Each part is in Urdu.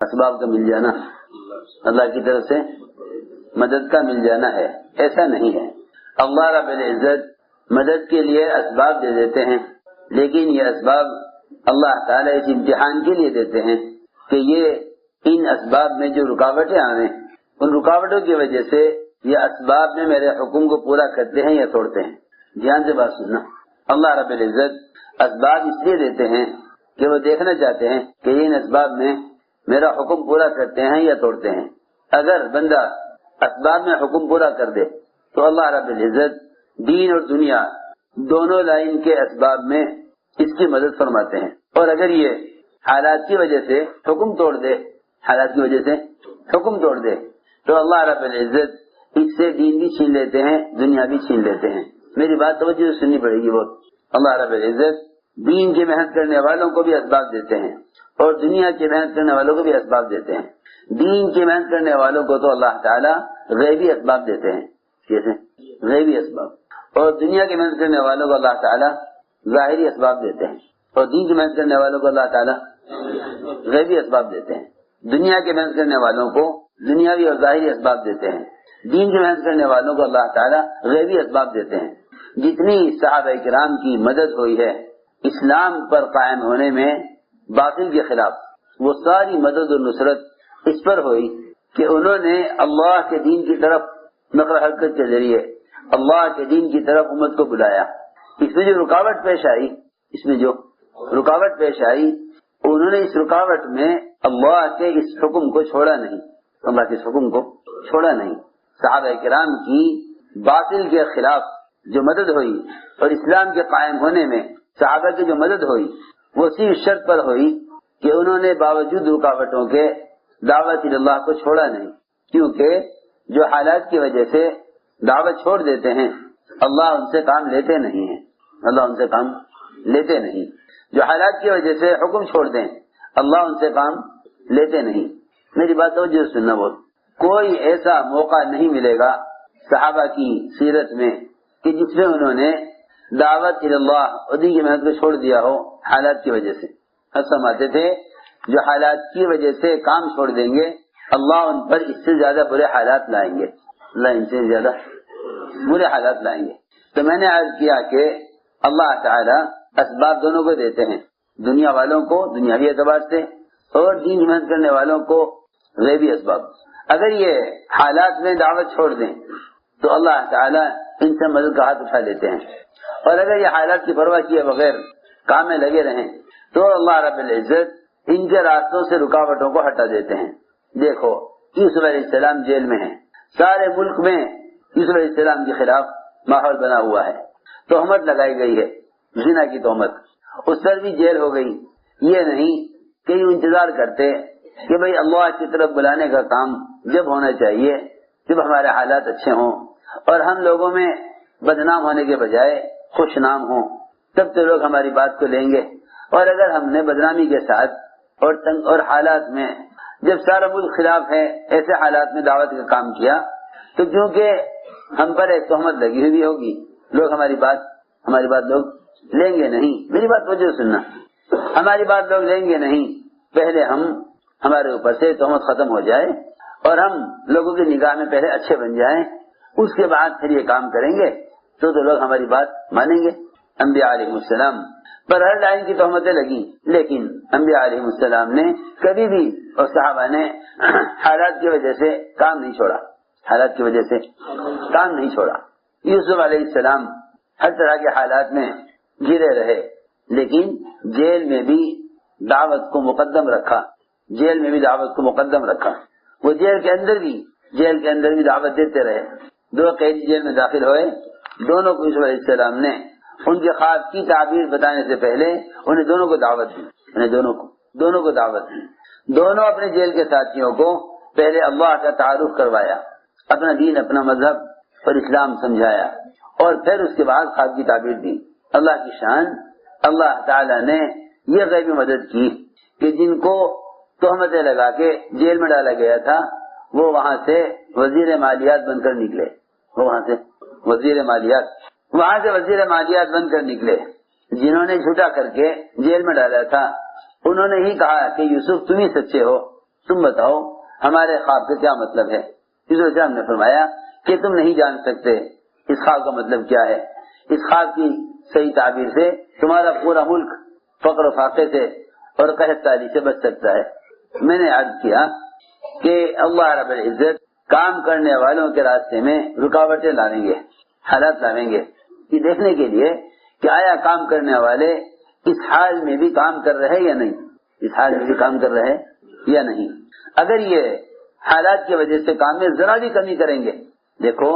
اسباب کا مل جانا اللہ کی طرف سے مدد کا مل جانا ہے، ایسا نہیں ہے۔ اللہ رب العزت مدد کے لیے اسباب دے دیتے ہیں، لیکن یہ اسباب اللہ تعالیٰ اس امتحان کے لیے دیتے ہیں کہ یہ ان اسباب میں جو رکاوٹیں آئیں ان رکاوٹوں کی وجہ سے یہ اسباب میں میرے حکم کو پورا کرتے ہیں یا توڑتے ہیں۔ دھیان سے بات سننا، اللہ رب العزت اسباب اس لیے دیتے ہیں کہ وہ دیکھنا چاہتے ہیں کہ ان اسباب میں میرا حکم پورا کرتے ہیں یا توڑتے ہیں۔ اگر بندہ اسباب میں حکم پورا کر دے تو اللہ رب العزت دین اور دنیا دونوں لائن کے اسباب میں اس کی مدد فرماتے ہیں، اور اگر یہ حالات کی وجہ سے حکم توڑ دے، حالات کی وجہ سے حکم توڑ دے تو اللہ رب العزت اس سے دین بھی چھین لیتے ہیں، دنیا بھی چھین لیتے ہیں۔ میری بات توجہ سننی پڑے گی بہت۔ اللہ رب العزت دین کی محنت کرنے والوں کو بھی اسباب دیتے ہیں اور دنیا کی محنت کرنے والوں کو بھی اسباب دیتے ہیں۔ دین کی محنت کرنے والوں کو تو اللہ تعالیٰ غیبی اسباب دیتے ہیں، کیسے؟ غیبی اسباب، اور دنیا کی محنت کرنے والوں کو اللہ تعالیٰ ظاہری اسباب دیتے ہیں، اور دین کی محنت کرنے والوں کو اللہ تعالیٰ غیبی اسباب دیتے ہیں۔ دنیا کی محنت کرنے والوں کو دنیاوی اور ظاہری اسباب دیتے ہیں، دین کی محنت کرنے والوں کو اللہ تعالیٰ غیبی اسباب دیتے ہیں۔ جتنی صحابہ کرام کی مدد ہوئی ہے اسلام پر قائم ہونے میں باطل کے خلاف، وہ ساری مدد اور نصرت اس پر ہوئی کہ انہوں نے اللہ کے دین کی طرف نقل حرکت کے ذریعے اللہ کے دین کی طرف امت کو بلایا۔ اس میں جو رکاوٹ پیش آئی انہوں نے اس رکاوٹ میں اللہ کے اس حکم کو چھوڑا نہیں، اللہ کے اس حکم کو چھوڑا نہیں۔ صحابہ کرام کی باطل کے خلاف جو مدد ہوئی اور اسلام کے قائم ہونے میں صحابہ کی جو مدد ہوئی وہ صرف شرط پر ہوئی کہ انہوں نے باوجود رکاوٹوں کے دعوت اللہ کو چھوڑا نہیں، کیونکہ جو حالات کی وجہ سے دعوت چھوڑ دیتے ہیں اللہ ان سے کام لیتے نہیں ہیں، اللہ ان سے کام لیتے نہیں۔ جو حالات کی وجہ سے حکم چھوڑ دیں اللہ ان سے کام لیتے نہیں۔ میری بات توجہ سننا، بہت کوئی ایسا موقع نہیں ملے گا صحابہ کی سیرت میں کہ جس میں انہوں نے دعوت اللہ اور دین کی محنت کو چھوڑ دیا ہو حالات کی وجہ سے۔ فرماتے تھے جو حالات کی وجہ سے کام چھوڑ دیں گے اللہ ان پر اس سے زیادہ برے حالات لائیں گے، اللہ ان سے زیادہ برے حالات لائیں گے۔ تو میں نے عرض کیا کہ اللہ تعالی اسباب دونوں کو دیتے ہیں، دنیا والوں کو دنیاوی اعتبار سے اور دین کی محنت کرنے والوں کو غیبی اسباب۔ اگر یہ حالات میں دعوت چھوڑ دیں تو اللہ تعالی ان سے مدد کا ہاتھ اٹھا لیتے ہیں، اور اگر یہ حالات کی پرواہ کیے بغیر کام میں لگے رہیں تو اللہ رب العزت ان کے راستوں سے رکاوٹوں کو ہٹا دیتے ہیں۔ دیکھو یوسف علیہ السلام جیل میں ہیں، سارے ملک میں یوسف علیہ السلام کے خلاف ماحول بنا ہوا ہے، تہمت لگائی گئی ہے، زنا کی تہمت، اس پر بھی جیل ہو گئی۔ یہ نہیں کہ یوں انتظار کرتے کہ بھئی اللہ کی طرف بلانے کا کام جب ہونا چاہیے جب ہمارے حالات اچھے ہوں اور ہم لوگوں میں بدنام ہونے کے بجائے خوش نام ہوں تب تو لوگ ہماری بات کو لیں گے، اور اگر ہم نے بدنامی کے ساتھ اور حالات میں جب سارا ملک خلاف ہے ایسے حالات میں دعوت کا کام کیا تو کیونکہ ہم پر ایک تہمت لگی ہوئی ہوگی لوگ ہماری بات لوگ لیں گے نہیں۔ میری بات وجہ سننا، ہماری بات لوگ لیں گے نہیں، پہلے ہمارے اوپر سے تہمت ختم ہو جائے اور ہم لوگوں کی نگاہ میں پہلے اچھے بن جائیں، اس کے بعد پھر یہ کام کریں گے تو لوگ ہماری بات مانیں گے۔ انبیاء علیہ السلام پر ہر لائن کی تہمتیں لگی، لیکن انبیاء علیہ السلام نے کبھی بھی اور صحابہ نے حالات کی وجہ سے کام نہیں چھوڑا، حالات کی وجہ سے کام نہیں چھوڑا۔ یوسف علیہ السلام ہر طرح کے حالات میں گرے رہے، لیکن جیل میں بھی دعوت کو مقدم رکھا، جیل میں بھی دعوت کو مقدم رکھا۔ وہ جیل کے اندر بھی دعوت دیتے رہے۔ 2 قیدی جیل میں داخل ہوئے، دونوں کو یوسف علیہ السلام نے ان کے خواب کی تعبیر بتانے سے پہلے انہیں دونوں کو دعوت دی، دونوں کو دعوت دی۔ دونوں اپنے جیل کے ساتھیوں کو پہلے اللہ کا تعارف کروایا، اپنا دین اپنا مذہب اور اسلام سمجھایا، اور پھر اس کے بعد خواب کی تعبیر دی۔ اللہ کی شان، اللہ تعالی نے یہ غیبی مدد کی کہ جن کو تہمتیں لگا کے جیل میں ڈالا گیا تھا وہ وہاں سے وزیر مالیات بن کر نکلے، وہاں سے وزیر مالیات بن کر نکلے۔ جنہوں نے جھوٹا کر کے جیل میں ڈالا تھا انہوں نے ہی کہا کہ یوسف تم ہی سچے ہو، تم بتاؤ ہمارے خواب کا کیا مطلب ہے؟ حضور اسلام نے فرمایا کہ تم نہیں جان سکتے اس خواب کا مطلب کیا ہے. اس خواب کی صحیح تعبیر سے تمہارا پورا ملک فقر و فاقے سے اور قحط تالی سے بچ سکتا ہے. میں نے عرض کیا کہ اللہ رب العزت کام کرنے والوں کے راستے میں رکاوٹیں لاویں گے، حالات لاویں گے، یہ دیکھنے کے لیے کہ آیا کام کرنے والے اس حال میں بھی کام کر رہے یا نہیں، اس حال میں بھی کام کر رہے یا نہیں. اگر یہ حالات کی وجہ سے کام میں ذرا بھی کمی کریں گے، دیکھو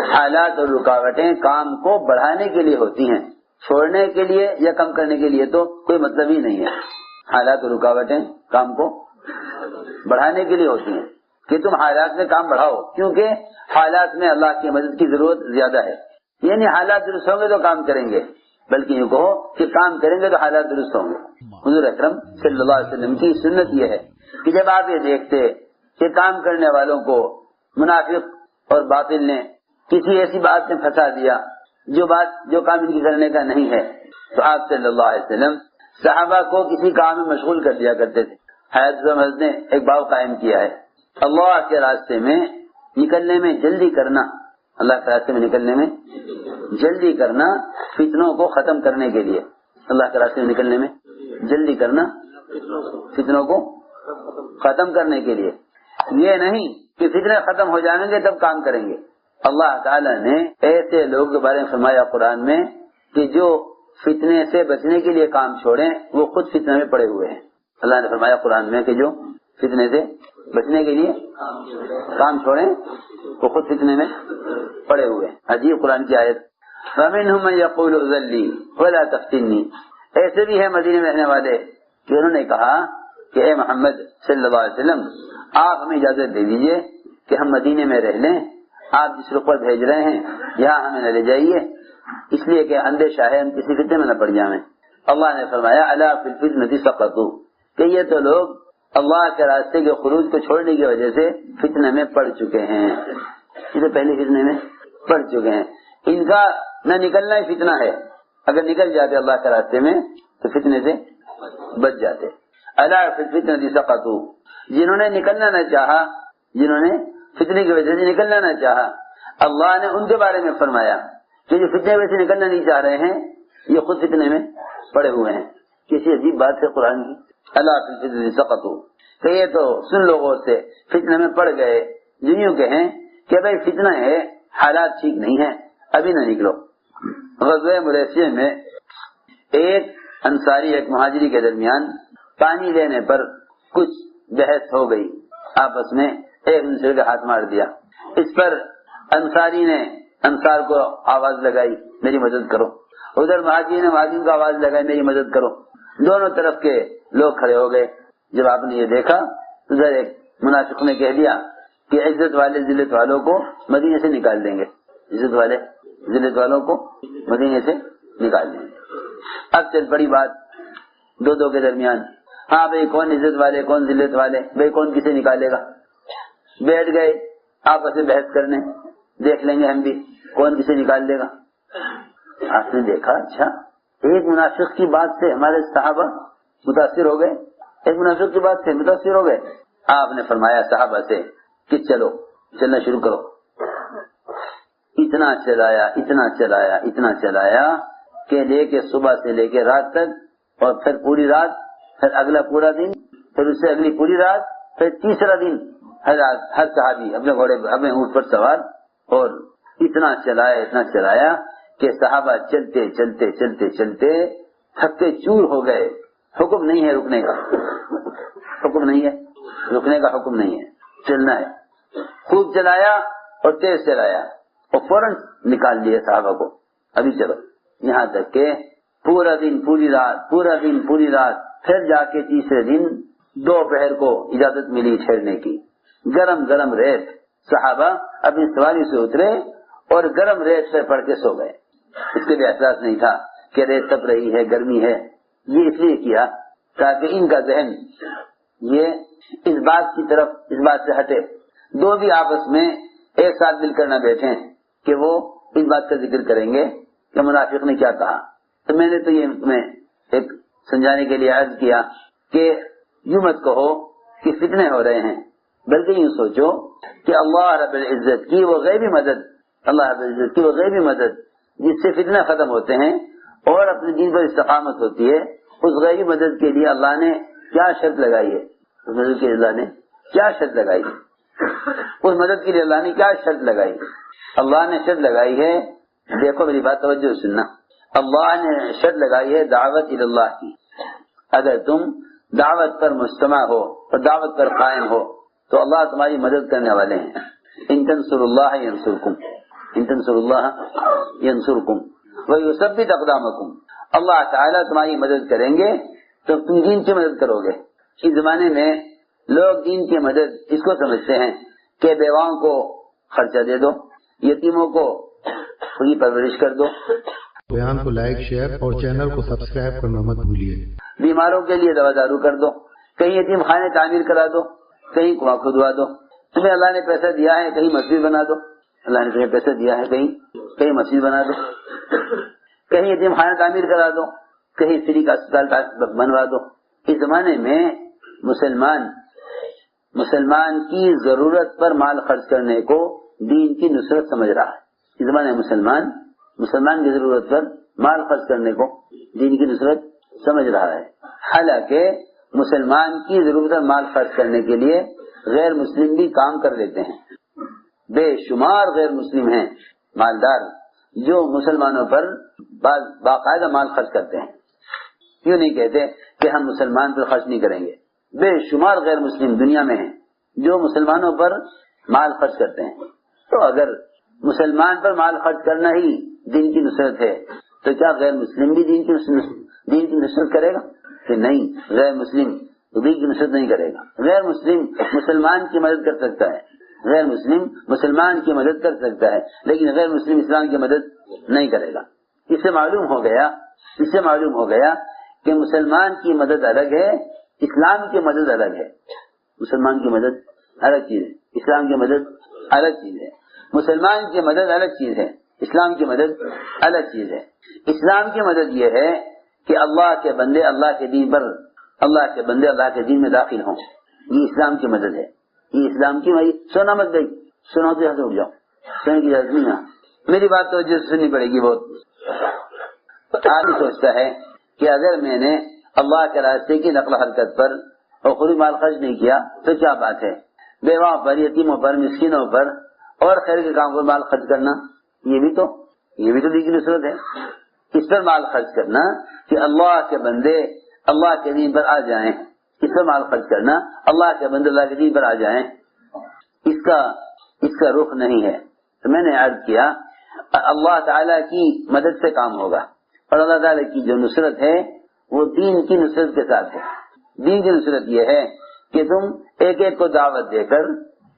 حالات اور رکاوٹیں کام کو بڑھانے کے لیے ہوتی ہیں، چھوڑنے کے لیے یا کم کرنے کے لیے تو کوئی مطلب ہی نہیں ہے. حالات اور رکاوٹیں کام کو بڑھانے کے لیے ہوتی ہیں کہ تم حالات میں کام بڑھاؤ، کیونکہ حالات میں اللہ کی مدد کی ضرورت زیادہ ہے. یعنی حالات درست ہوں گے تو کام کریں گے، بلکہ یہ کہو کہ کام کریں گے تو حالات درست ہوں گے. حضور اکرم صلی اللہ علیہ وسلم کی سنت یہ ہے کہ جب آپ یہ دیکھتے کہ کام کرنے والوں کو منافق اور باطل نے کسی ایسی بات میں پھنسا دیا جو کام ان کی کرنے کا نہیں ہے، تو آپ صلی اللہ علیہ وسلم صحابہ کو کسی کام میں مشغول کر دیا کرتے تھے. حضرت محمد نے ایک باب قائم کیا ہے، اللہ کے راستے میں نکلنے میں جلدی کرنا، اللہ کے راستے میں نکلنے میں جلدی کرنا فتنوں کو ختم کرنے کے لیے. اللہ کے راستے میں نکلنے میں جلدی کرنا فتنوں کو ختم کرنے کے لیے، یہ نہیں کہ فتنے ختم ہو جائیں گے تب کام کریں گے. اللہ تعالیٰ نے ایسے لوگوں کے بارے میں فرمایا قرآن میں کہ جو فتنے سے بچنے کے لیے کام چھوڑیں وہ خود فتنے میں پڑے ہوئے ہیں. اللہ نے فرمایا قرآن میں کہ جو فتنے سے بچنے کے لیے کام چھوڑیں وہ خود فتنے میں پڑے ہوئے ہیں. عجیب قرآن کی آیت. فَمِنْهُمْ مَنْ يَقُولُ اُذَلِّي وَلَا تَفْتِنِّي. ایسے بھی ہیں مدینے میں رہنے والے کہ انہوں نے کہا کہ اے محمد صلی اللہ علیہ وسلم آپ ہمیں اجازت دے دیجئے کہ ہم مدینے میں رہ لیں، آپ جس رخ پر بھیج رہے ہیں یہاں ہمیں نہ لے جائیے، اس لیے کہ اندیشہ ہے ہم کسی فتنے میں نہ پڑ جائیں. اللہ نے فرمایا الا فی الفتنۃ سقطوا، کہ یہ تو لوگ اللہ کے راستے کے خروج کو چھوڑنے کی وجہ سے فتنے میں پڑ چکے ہیں، اسے پہلے فتنے میں پڑ چکے ہیں. ان کا نہ نکلنا ہی فتنہ ہے، اگر نکل جاتے اللہ کے راستے میں تو فتنے سے بچ جاتے. الا فی الفتنۃ سقطوا، جنہوں نے نکلنا نہ چاہا، جنہوں نے فتنے کی وجہ سے نکلنا نہ چاہا، اللہ نے ان کے بارے میں فرمایا کہ جو فتنے کی وجہ سے نکلنا نہیں چاہ رہے ہیں یہ خود فتنے میں پڑے ہوئے ہیں. کسی عجیب بات ہے قرآن کی. اللہ فی الفتنۃ سقطوا، کہ یہ تو سن لوگوں سے فتنے میں پڑ گئے جو یوں کہیں کہ بھائی فتنہ ہے، حالات ٹھیک نہیں ہیں، ابھی نہ نکلو. غزوہ مریسیہ میں ایک انصاری ایک مہاجری کے درمیان پانی لینے پر کچھ بحث ہو گئی، آپس میں ایک دوسرے کا ہاتھ مار دیا. اس پر انصاری نے انصار کو آواز لگائی میری مدد کرو، ادھر مہاجری نے مہاجرین کو آواز لگائی میری مدد کرو. دونوں طرف کے لوگ کھڑے ہو گئے. جب آپ نے یہ دیکھا ادھر ایک منافق نے کہہ دیا کہ عزت والے ذلت والوں کو مدینے سے نکال دیں گے، عزت والے ذلت والوں کو مدینے سے نکال دیں گے. اب چل پڑی بات دو کے درمیان، ہاں بھائی کون عزت والے کون ذلت والے، بھائی کون کسے نکالے گا. بیٹھ گئے آپس میں بحث کرنے، دیکھ لیں گے ہم بھی کون کسے نکال دے گا. آپ نے دیکھا اچھا ایک منافق کی بات سے ہمارے صحابہ متاثر ہو گئے، ایک منافق کی بات سے متاثر ہو گئے. آپ نے فرمایا صحابہ سے کہ چلو چلنا شروع کرو. اتنا چلایا کہ لے کے صبح سے لے کے رات تک، اور پھر پوری رات، پھر اگلا پورا دن، پھر اس سے اگلی پوری رات، پھر تیسرا دن ہر صحابی اپنے گھوڑے اپنے اونٹ پر سوار، اور اتنا چلایا کہ صحابہ چلتے تھکتے چور ہو گئے. حکم نہیں ہے رکنے کا، حکم نہیں ہے رکنے کا، حکم نہیں ہے، چلنا ہے. خوب چلایا اور تیز چلایا اور فوراً نکال دیا صحابہ کو ابھی چلو، یہاں تک کہ پورا دن پوری رات، پھر جا کے تیسرے دن دوپہر کو اجازت ملی ٹھہرنے کی. گرم ریت، صحابہ اپنی سواری سے اترے اور گرم ریت پہ پڑ کے سو گئے. اس کے لیے احساس نہیں تھا کہ ریت تپ رہی ہے، گرمی ہے. یہ اس لیے کیا تاکہ ان کا ذہن یہ اس بات سے ہٹے. دو بھی آپس میں ایک ساتھ مل کر نہ بیٹھیں کہ وہ اس بات کا ذکر کریں گے کہ منافق نے کیا کہا. تو میں نے تو یہ تمہیں ایک سمجھانے کے لیے عرض کیا کہ یوں مت کہو کہ فتنے ہو رہے ہیں، بلکہ یوں سوچو کہ اللہ رب العزت کی وہ غیبی مدد، اللہ رب العزت کی وہ غیبی مدد جس سے فتنے ختم ہوتے ہیں اور اپنے دین پر استقامت ہوتی ہے، اس غیبی مدد کے لیے اللہ نے کیا شرط لگائی ہے، اس مدد کے لیے اللہ نے کیا شرط لگائی ہے، اس مدد کے لیے اللہ نے کیا شرط لگائی ہے؟ اللہ نے شرط لگائی ہے، دیکھو میری بات توجہ سننا، اللہ نے شرط لگائی ہے دعوت اللہ کی، اگر تم دعوت پر مجتمع ہو اور دعوت پر قائم ہو تو اللہ تمہاری مدد کرنے والے ہیں۔ ان تنصروا اللہ ینصرکم، ان تنصروا اللہ ینصرکم ویثبت اقدامکم، اللہ تعالیٰ تمہاری مدد کریں گے تو تم دین کی مدد کرو گے۔ اس زمانے میں لوگ دین کی مدد اس کو سمجھتے ہیں کہ بیواؤں کو خرچہ دے دو، یتیموں کو فری پرورش کر دو، بیان کو لائک شیئر اور چینل کو سبسکرائب کرنا مت بھولیے، بیماروں کے لیے دوا دارو کر دو، کہیں یتیم خانے تعمیر کرا دو، کہیں کنواں کھدوا دو، تمہیں اللہ نے پیسہ دیا ہے کہیں مسجد بنا دو، اللہ نے تمہیں پیسہ دیا ہے کہیں مسجد بنا دو، کہیں یتیم خانہ تعمیر کرا دو، کہیں فری کا اسپتال بنوا دو۔ اس زمانے میں مسلمان کی ضرورت پر مال خرچ کرنے کو دین کی نصرت سمجھ رہا ہے۔ اس زمانے میں مسلمان کی ضرورت پر مال خرچ کرنے کو دین کی نصرت سمجھ رہا ہے، حالانکہ مسلمان کی ضرورت پر مال خرچ کرنے کے لیے غیر مسلم بھی کام کر لیتے ہیں، بے شمار غیر مسلم ہیں مالدار جو مسلمانوں پر باقاعدہ مال خرچ کرتے ہیں، کیوں نہیں کہتے کہ ہم مسلمان پر خرچ نہیں کریں گے؟ بے شمار غیر مسلم دنیا میں ہیں جو مسلمانوں پر مال خرچ کرتے ہیں، تو اگر مسلمان پر مال خرچ کرنا ہی دین کی نصرت ہے تو کیا غیر مسلم بھی دین کی نصرت کرے گا؟ کہ نہیں، غیر مسلم دین کی نصرت نہیں کرے گا۔ غیر مسلم مسلمان کی مدد کر سکتا ہے، غیر مسلم مسلمان کی مدد کر سکتا ہے، لیکن غیر مسلم اسلام کی مدد نہیں کرے گا۔ اس سے معلوم ہو گیا کہ مسلمان کی مدد الگ ہے، اسلام کی مدد الگ ہے۔ مسلمان کی مدد الگ چیز ہے، اسلام کی مدد الگ چیز ہے۔ مسلمان کی مدد الگ چیز ہے، اسلام کی مدد الگ چیز ہے۔ اسلام کی مدد یہ ہے کہ اللہ کے بندے اللہ کے دین میں داخل ہوں، یہ اسلام کی مدد ہے۔ یہ اسلام کی سونا مت گئی، سنا تو یہاں سے اٹھ جاؤ، سونے کی اجازت نہیں ہے، میری بات تو سننی پڑے گی بہت۔ آدمی سوچتا ہے کہ اگر میں نے اللہ کے راستے کی نقل حرکت پر اور خود مال خرچ نہیں کیا تو کیا بات ہے؟ بیواؤں پر، یتیموں پر، مسکینوں پر اور خیر کے کام پر مال خرچ کرنا، یہ بھی تو دین کی نصرت ہے۔ اس پر مال خرچ کرنا کہ اللہ کے بندے اللہ کے دین پر آ جائیں، اس پر مال خرچ کرنا اللہ کے بندے اللہ کے دین پر آ جائیں، اس کا رخ نہیں ہے۔ تو میں نے عرض کیا اللہ تعالیٰ کی مدد سے کام ہوگا، اور اللہ تعالیٰ کی جو نصرت ہے وہ دین کی نصرت کے ساتھ ہے۔ دین کی نصرت یہ ہے کہ تم ایک ایک کو دعوت دے کر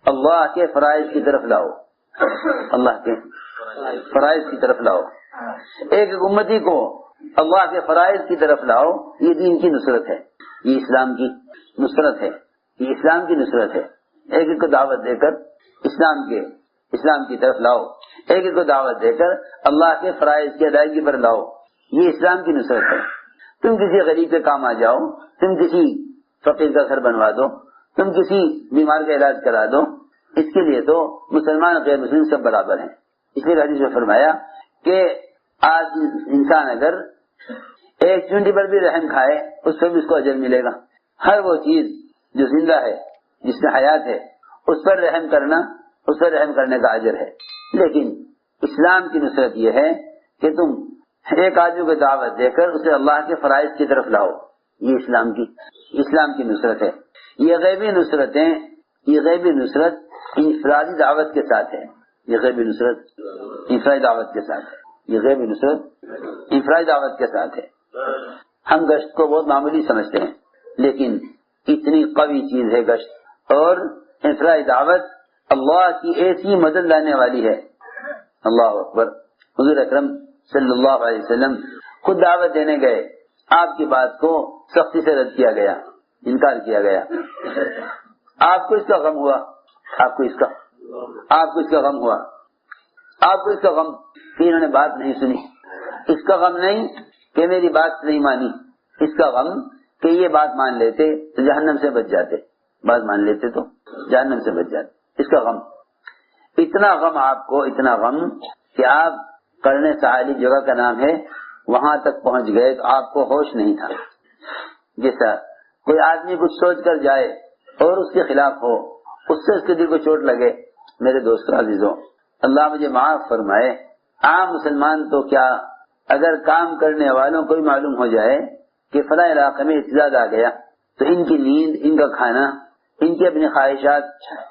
اللہ کے فرائض کی طرف لاؤ، اللہ کے فرائض کی طرف لاؤ، ایک امتی کو اللہ کے فرائض کی طرف لاؤ، یہ دین کی نصرت ہے، یہ اسلام کی نصرت ہے، یہ اسلام کی نصرت ہے۔ ایک ایک کو دعوت دے کر اسلام کی طرف لاؤ، ایک ایک کو دعوت دے کر اللہ کے فرائض کی ادائیگی پر لاؤ، یہ اسلام کی نصرت ہے۔ تم کسی غریب کے کام آ جاؤ، تم کسی فقیر کا گھر بنوا دو، تم کسی بیمار کا علاج کرا دو، اس کے لیے تو مسلمان غیر مسلم سب برابر ہیں۔ اس لیے حدیث میں فرمایا کہ آج انسان اگر ایک چونٹی پر بھی رحم کھائے اس پر بھی اس کو اجر ملے گا۔ ہر وہ چیز جو زندہ ہے، جس میں حیات ہے، اس پر رحم کرنے کا اجر ہے۔ لیکن اسلام کی نصرت یہ ہے کہ تم ایک آدمی کو دعوت دے کر اسے اللہ کے فرائض کی طرف لاؤ، یہ اسلام کی نصرت ہے۔ یہ غیبی نصرت انفرادی دعوت کے ساتھ ہے، یہ غیبی نصرت انفرادی دعوت کے ساتھ ہے، یہ غیبی نصرت انفرادی دعوت کے ساتھ ہے۔ ہم گشت کو بہت معمولی سمجھتے ہیں، لیکن اتنی قوی چیز ہے گشت، اور انفرادی دعوت اللہ کی ایسی مدد لانے والی ہے۔ اللہ اکبر۔ حضور اکرم صلی اللہ علیہ وسلم خود دعوت دینے گئے، آپ کی بات کو سختی سے رد کیا گیا، انکار کیا گیا۔ آپ کو اس کا غم ہوا، آپ کو اس کا غم ہوا، آپ کو اس کا غم کہ انہوں نے بات نہیں سنی، اس کا غم نہیں کہ میری بات نہیں مانی، اس کا غم کہ یہ بات مان لیتے تو جہنم سے بچ جاتے، بات مان لیتے تو جہنم سے بچ جاتے. اس کا غم، اتنا غم آپ کو، اتنا غم کہ آپ قرن ثعالب جگہ کا نام ہے، وہاں تک پہنچ گئے تو آپ کو ہوش نہیں تھا. جیسا کوئی آدمی کچھ سوچ کر جائے اور اس کے خلاف ہو، اس سے اس کے دل کو چوٹ لگے. میرے دوستو عزیزوں، اللہ مجھے معاف فرمائے، عام مسلمان تو کیا، اگر کام کرنے والوں کو بھی معلوم ہو جائے کہ فلاں علاقے میں احتجاج آ گیا تو ان کی نیند، ان کا کھانا، ان کی اپنی خواہشات،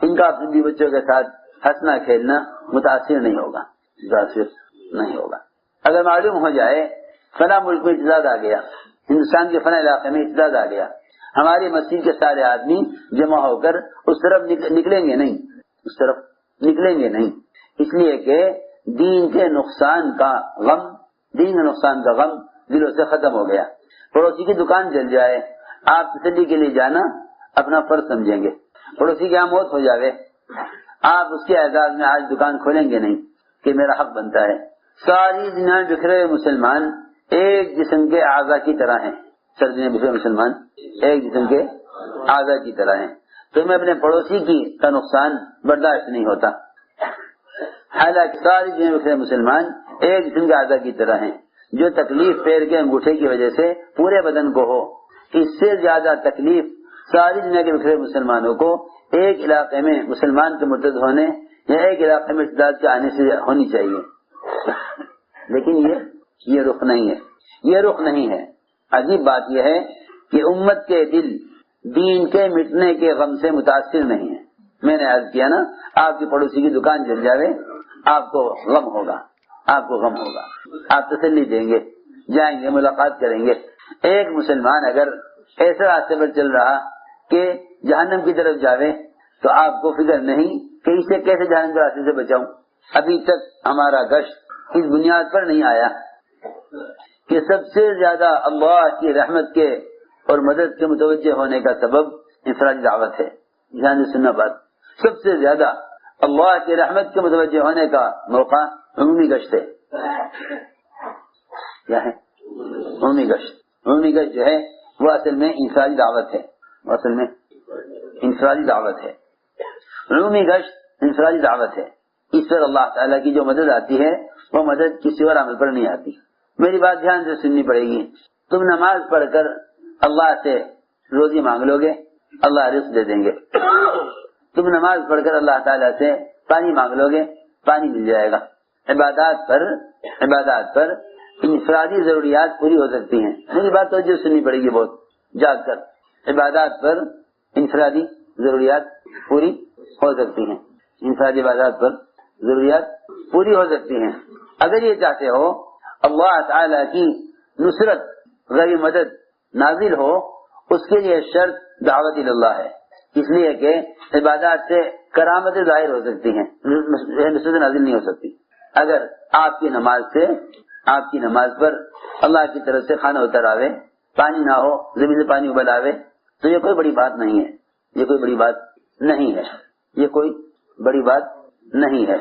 ان کا اپنے بیوی بچوں کے ساتھ ہنسنا کھیلنا متاثر نہیں ہوگا، متاثر نہیں ہوگا. اگر معلوم ہو جائے فلاں ملک میں احتجاج آ گیا، ہندوستان کے فلاں علاقے میں احتجاج آ گیا، ہماری مسجد کے سارے آدمی جمع ہو کر اس طرف نکلیں گے نہیں، اس طرف نکلیں گے نہیں، اس لیے کہ دین کے نقصان کا غم، دین کے نقصان کا غم دلوں سے ختم ہو گیا. پڑوسی کی دکان جل جائے، آپ تسلی کے لیے جانا اپنا فرض سمجھیں گے. پڑوسی کی یہاں موت ہو جائے، آپ اس کے اعزاز میں آج دکان کھولیں گے نہیں کہ میرا حق بنتا ہے. ساری دنیا میں بکھرے ہوئے مسلمان ایک جسم کے اعضاء کی طرح ہیں. ساری دنیا بکھرے مسلمان ایک جسم کے اعضاء کی طرح ہیں. تمہیں اپنے پڑوسی کی کا نقصان برداشت نہیں ہوتا، حالانکہ ساری دنیا بکھرے مسلمان ایک جسم کے اعضاء کی طرح ہیں. جو تکلیف پیر کے انگوٹھے کی وجہ سے پورے بدن کو ہو، اس سے زیادہ تکلیف ساری دنیا کے بکھرے مسلمانوں کو ایک علاقے میں مسلمان کے مرتد ہونے یا ایک علاقے میں ارتداد کے آنے سے ہونی چاہیے. لیکن یہ رخ نہیں ہے، یہ رخ نہیں ہے. عجیب بات یہ ہے کہ امت کے دل دین کے مٹنے کے غم سے متاثر نہیں ہے. میں نے عرض کیا نا، آپ کی پڑوسی کی دکان جل جاوے آپ کو غم ہوگا، آپ کو غم ہوگا، آپ تسلی دیں گے، جائیں گے، ملاقات کریں گے. ایک مسلمان اگر ایسے راستے پر چل رہا کہ جہنم کی طرف جاوے تو آپ کو فکر نہیں کہ اسے کیسے جہنم کے راستے سے بچاؤں. ابھی تک ہمارا گشت اس بنیاد پر نہیں آیا کہ سب سے زیادہ اللہ کی رحمت کے اور مدد کے متوجہ ہونے کا سبب انفرادی دعوت ہے. دھیان سے سننا بات، سب سے زیادہ اللہ کی رحمت کے متوجہ ہونے کا موقع عمومی گشت ہے. کیا ہے عمومی گشت؟ عمومی گشت جو ہے وہ اصل میں انفرادی دعوت ہے، اصل میں انفرادی دعوت ہے. عمومی گشت انفرادی دعوت ہے. اس پر اللہ تعالیٰ کی جو مدد آتی ہے وہ مدد کسی اور عمل پر نہیں آتی. میری بات دھیان سے سننی پڑے گی. تم نماز پڑھ کر اللہ سے روزی مانگ لو گے، اللہ رزق دے دیں گے. تم نماز پڑھ کر اللہ تعالیٰ سے پانی مانگ لو گے، پانی مل جائے گا. عبادات پر انفرادی ضروریات پوری ہو سکتی ہیں. میری بات توجہ سننی پڑے گی بہت جاگ کر. عبادات پر انفرادی ضروریات پوری ہو سکتی ہیں، انفرادی عبادات پر ضروریات پوری ہو سکتی ہیں. اگر یہ چاہتے ہو اللہ تعالی کی نصرت، غیر مدد نازل ہو، اس کے لیے شرط دعوت اللہ ہے. اس لیے کہ عبادات سے کرامتیں ظاہر ہو سکتی ہیں، نصرت نازل نہیں ہو سکتی. اگر آپ کی نماز پر اللہ کی طرف سے کھانا اتر آوے، پانی نہ ہو، زمین سے پانی ابل آوے، تو یہ کوئی بڑی بات نہیں ہے، یہ کوئی بڑی بات نہیں ہے، یہ کوئی بڑی بات نہیں ہے.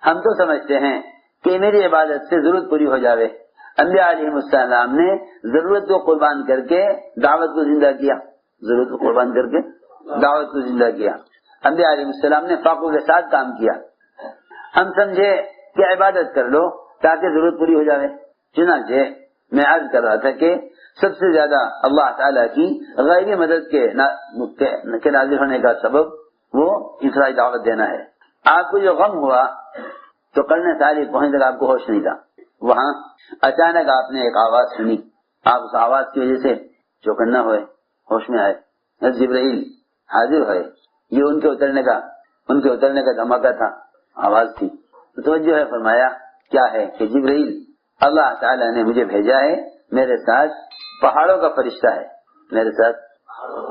ہم تو سمجھتے ہیں کہ میری عبادت سے ضرورت پوری ہو جاوے. انبیاء علیہ السلام نے ضرورت کو قربان کر کے دعوت کو زندہ کیا، ضرورت کو قربان کر کے دعوت کو زندہ کیا. انبیاء علیہ السلام نے فاقوں کے ساتھ کام کیا. ہم سمجھے کہ عبادت کر لو تاکہ ضرورت پوری ہو جاوے. چنانچہ میں عرض کر رہا تھا کہ سب سے زیادہ اللہ تعالیٰ کی غیبی مدد کے نازل ہونے کا سبب وہ انفرادی دعوت دینا ہے. آپ کو جو غم ہوا تو قرن ثعالب پہنچنے تک آپ کو ہوش نہیں تھا. وہاں اچانک آپ نے ایک آواز سنی، آپ اس آواز کی وجہ سے چوکنا ہوئے، ہوش میں آئے. جبرائیل حاضر ہوئے. یہ ان کے اترنے کا دھماکہ تھا، آواز تھی. توجہ ہے، فرمایا کیا ہے کہ جبرائیل اللہ تعالیٰ نے مجھے بھیجا ہے، میرے ساتھ پہاڑوں کا فرشتہ ہے، میرے ساتھ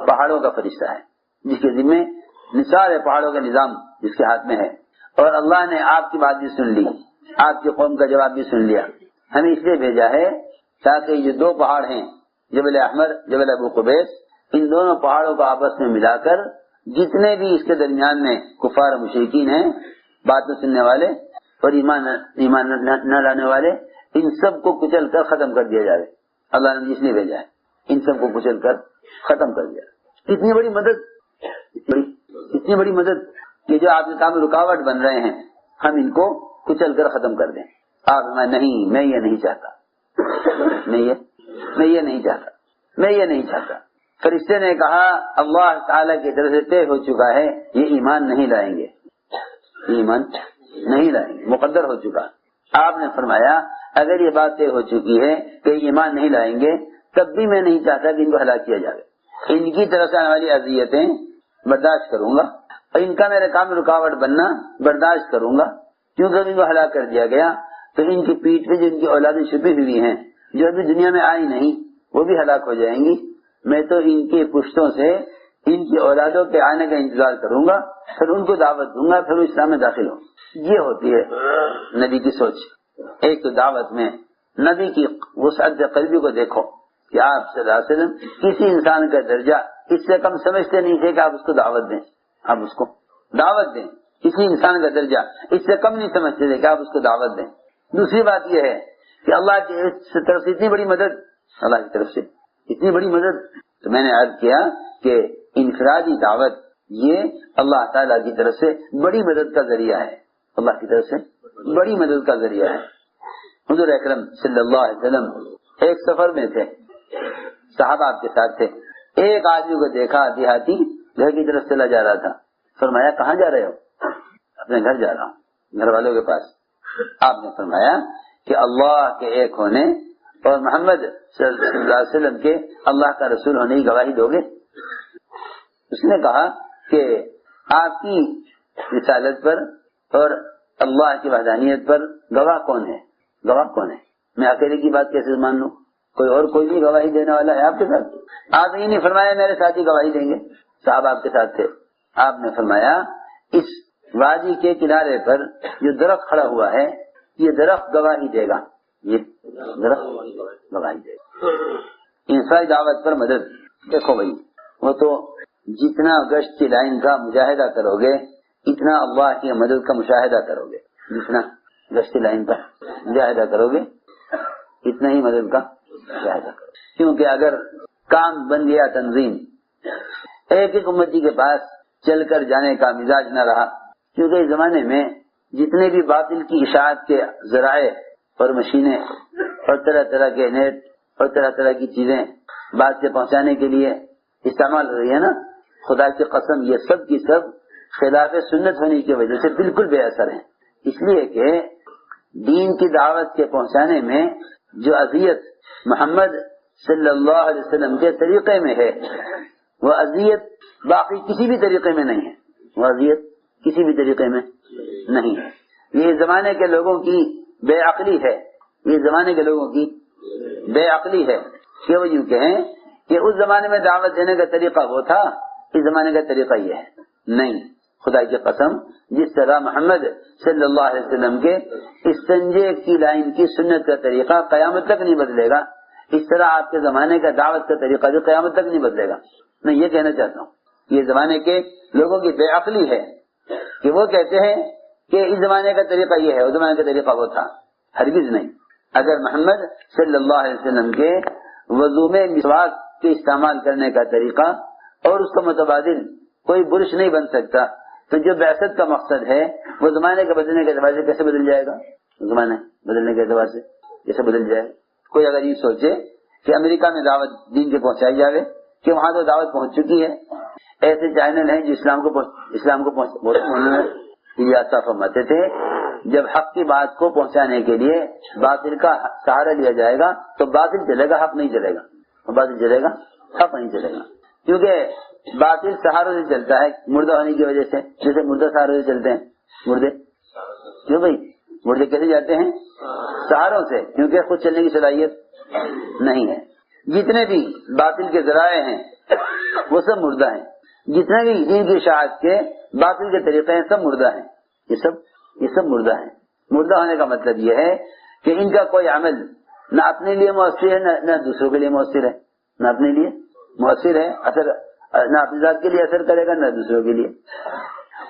پہاڑوں کا فرشتہ ہے جس کے ذمہ نثار پہاڑوں کا نظام جس کے ہاتھ میں ہے. اور اللہ نے آپ کی بات بھی سن لی، آپ کی قوم کا جواب بھی سن لیا. ہمیں اس لیے بھیجا ہے تاکہ یہ دو پہاڑ ہیں، جبل احمر، جبل ابو قبیس، ان دونوں پہاڑوں کو آپس میں ملا کر جتنے بھی اس کے درمیان میں کفار و مشرکین ہیں، بات نہ سننے والے اور ایمان نہ لانے والے، ان سب کو کچل کر ختم کر دیا جائے. اللہ نے اس لیے بھیجا ہے، ان سب کو کچل کر ختم کر دیا. اتنی بڑی مدد کہ جو آپ کے کام رکاوٹ بن رہے ہیں ہم ان کو کچل کر ختم کر دیں. آپ نہیں، میں یہ نہیں چاہتا، میں یہ نہیں چاہتا. فرشتے نے کہا اللہ تعالیٰ کی طرف سے طے ہو چکا ہے یہ ایمان نہیں لائیں گے، مقدر ہو چکا. آپ نے فرمایا اگر یہ بات طے ہو چکی ہے کہ ایمان نہیں لائیں گے تب بھی میں نہیں چاہتا کہ ان کو ہلاک کیا جائے. ان کی طرف سے آنے والی اذیتیں برداشت کروں گا اور ان کا میرے کام میں رکاوٹ بننا برداشت کروں گا، کیونکہ ان کو ہلاک کر دیا گیا تو ان کی پیٹھ پہ جو ان کی اولادیں چھپی ہوئی ہیں جو ابھی دنیا میں آئی نہیں وہ بھی ہلاک ہو جائیں گی. میں تو ان کی پشتوں سے ان کی اولادوں کے آنے کا انتظار کروں گا، پھر ان کو دعوت دوں گا، پھر وہ اسلام میں داخل ہوں. یہ ہوتی ہے نبی کی سوچ. ایک تو دعوت میں نبی کی وسعت قلبی کو دیکھو کہ آپ صلی اللہ علیہ وسلم کسی انسان کا درجہ اس سے کم سمجھتے نہیں تھے کہ آپ اس کو دعوت دیں. آپ اس کو دعوت دیں، کسی انسان کا درجہ اس سے کم نہیں سمجھتے تھے کہ آپ اس کو دعوت دیں. دوسری بات یہ ہے کہ اللہ کی طرف سے اتنی بڑی مدد، اللہ کی طرف سے اتنی بڑی مدد. تو میں نے عرض کیا کہ انفرادی دعوت یہ اللہ تعالیٰ کی طرف سے بڑی مدد کا ذریعہ ہے، اللہ کی طرف سے بڑی مدد کا ذریعہ ہے. حضور اکرم صلی اللہ علیہ وسلم ایک سفر میں تھے، صحابہ آپ کے ساتھ تھے. ایک آدمی کو دیکھا دیہاتی گھر کی طرف چلا جا رہا تھا. فرمایا کہاں جا رہے ہو؟ اپنے گھر جا رہا ہوں، گھر والوں کے پاس. آپ نے فرمایا کہ اللہ کے ایک ہونے اور محمد صلی اللہ علیہ وسلم کے اللہ کا رسول ہونے کی گواہی دو گے؟ اس نے کہا کہ آپ کی رسالت پر اور اللہ کی وحدانیت پر گواہ کون ہے؟ میں اکیلے کی بات کیسے مان لوں؟ کوئی بھی گواہی دینے والا ہے آپ کے ساتھ؟ آپ یہ نہیں فرمایا میرے ساتھ ہی گواہی دیں گے. صاحب آپ کے ساتھ تھے. آپ نے فرمایا اس وادی کے کنارے پر جو درخت کھڑا ہوا ہے یہ درخت گواہی دے گا، یہ درخت گواہی دے گا. انسانی دعوت پر مدد. دیکھو بھائی وہ تو جتنا گشت کی لائن کا مجاہدہ کرو گے اتنا اللہ کی مدد کا مشاہدہ کرو گے، جتنا گشت کی لائن کا مجاہدہ کرو گے اتنا ہی مدد کا مشاہدہ کرو. کیونکہ اگر کام بن گیا تنظیم، ایک ایک امتی کے پاس چل کر جانے کا مزاج نہ رہا، کیونکہ اس زمانے میں جتنے بھی باطل کی اشاعت کے ذرائع اور مشینیں اور طرح طرح کے نیٹ اور طرح طرح کی چیزیں بات سے پہنچانے کے لیے استعمال ہو رہی ہے نا، خدا کی قسم یہ سب کی سب خلاف سنت ہونے کی وجہ سے بالکل بے اثر ہیں. اس لیے کہ دین کی دعوت کے پہنچانے میں جو اذیت محمد صلی اللہ علیہ وسلم کے طریقے میں ہے وہ اذیت باقی کسی بھی طریقے میں نہیں ہے، وہ اذیت کسی بھی طریقے میں نہیں ہے. یہ زمانے کے لوگوں کی بے عقلی ہے، یہ زمانے کے لوگوں کی بے عقلی ہے کہ وہ یوں کہیں کہ اس زمانے میں دعوت دینے کا طریقہ وہ تھا، اس زمانے کا طریقہ یہ ہے. نہیں، خدا کی قسم جس طرح محمد صلی اللہ علیہ وسلم کے استنجے کی لائن کی سنت کا طریقہ قیامت تک نہیں بدلے گا، اس طرح آپ کے زمانے کا دعوت کا طریقہ جو قیامت تک نہیں بدلے گا. میں یہ کہنا چاہتا ہوں یہ زمانے کے لوگوں کی بے عقلی ہے کہ وہ کہتے ہیں کہ اس زمانے کا طریقہ یہ ہے، اس زمانے کا طریقہ وہ تھا. ہرگز نہیں. اگر محمد صلی اللہ علیہ وسلم کے وضو میں مسواک کے استعمال کرنے کا طریقہ اور اس کا متبادل کوئی برش نہیں بن سکتا تو جو بعثت کا مقصد ہے وہ زمانے کے بدلنے کے اعتبار سے کیسے بدل جائے گا؟ زمانے بدلنے کے اعتبار سے کیسے بدل جائے؟ کوئی اگر یہ سوچے کہ امریکہ میں دعوت دین کے پہنچائی جائے کہ وہاں تو دعوت پہنچ چکی ہے، ایسے چینل ہیں جو اسلام کو فرماتے تھے جب حق کی بات کو پہنچانے کے لیے باطل کا سہارا لیا جائے گا تو باطل چلے گا، حق نہیں چلے گا. باطل چلے گا، حق نہیں چلے گا. کیونکہ باطل سہاروں سے چلتا ہے مردہ ہونے کی وجہ سے، جیسے مردہ سہاروں سے چلتے ہیں. مردے کیوں بھائی؟ مردے کیسے جاتے ہیں؟ سہاروں سے، کیونکہ خود چلنے کی صلاحیت نہیں ہے. جتنے بھی باطل کے ذرائع ہیں وہ سب مردہ ہیں، جتنے بھی دین کی اشاعت کے باطل کے طریقے ہیں سب مردہ ہیں. یہ سب مردہ ہیں. مردہ ہونے کا مطلب یہ ہے کہ ان کا کوئی عمل نہ اپنے لیے مؤثر ہے نہ دوسروں کے لیے مؤثر ہے. نہ اپنے لیے مؤثر ہے، اثر نہ اپنی ذات کے لیے اثر کرے گا نہ دوسروں کے لیے.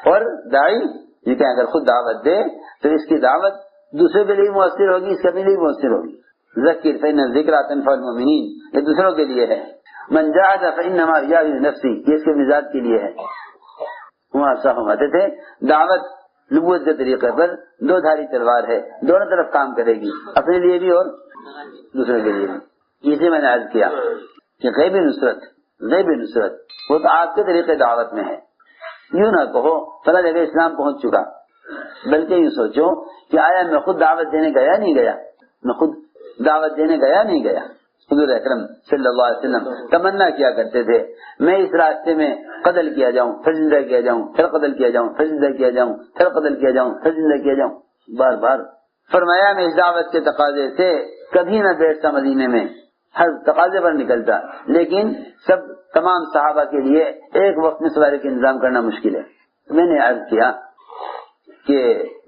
اور داعی یہ کہ اگر خود دعوت دے تو اس کی دعوت دوسروں کے لیے مؤثر ہوگی، اس کے لیے مؤثر ہوگی. ذکر فإن الذکر تنفع المؤمنین، یہ دوسروں کے لیے ہے. من جاہد فانما یجاہد نفسی، یہ اس کے مزاج کے لیے ہے. وہاں صاحب فرماتے تھے دعوت نبوت کے طریقے پر دو دھاری تلوار ہے، دونوں طرف کام کرے گی، اپنے لیے بھی اور دوسرے کے لیے بھی. اسے میں نے عرض کیا کہ غیبی نصرت وہ تو آپ کے طریقے دعوت میں ہے. یوں نہ کہو فلاں جگہ اسلام پہنچ چکا، بلکہ یوں سوچو کہ آیا میں خود دعوت دینے گیا نہیں گیا. حضور اکرم صلی اللہ علیہ وسلم تمنا کیا کرتے تھے میں اس راستے میں قتل کیا جاؤں، پھر زندہ کیا جاؤں، پھر قتل کیا جاؤں، پھر زندہ کیا جاؤں، پھر قتل کیا جاؤں، پھر زندہ کیا جاؤں، بار بار. فرمایا میں اس دعوت کے تقاضے سے کبھی نہ بیٹھتا مدینے میں، ہر تقاضے پر نکلتا، لیکن تمام صحابہ کے لیے ایک وقت میں سواری کا انتظام کرنا مشکل ہے. میں نے عرض کیا کہ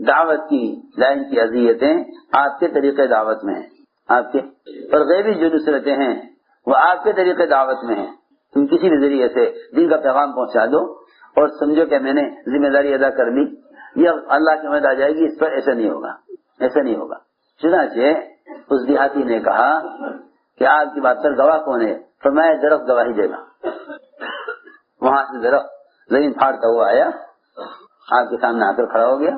دعوت کی لائن کی اذیتیں آپ کے طریقے دعوت میں ہیں، آپ کے اور غیبی جو نصرتیں ہیں وہ آپ کے طریقے دعوت میں ہیں. تم کسی بھی ذریعے سے دین کا پیغام پہنچا دو اور سمجھو کہ میں نے ذمہ داری ادا کر لی، یہ اللہ کی مدد آ جائے گی. اس پر ایسا نہیں ہوگا. چنانچہ اس دیہاتی نے کہا کہ آپ کی بات پر گواہ کون ہے؟ فرمایا درخت گواہی دے گا. وہاں سے درخت زمین پھاڑتا ہوا آیا، آپ کے سامنے آ کر کھڑا ہو گیا.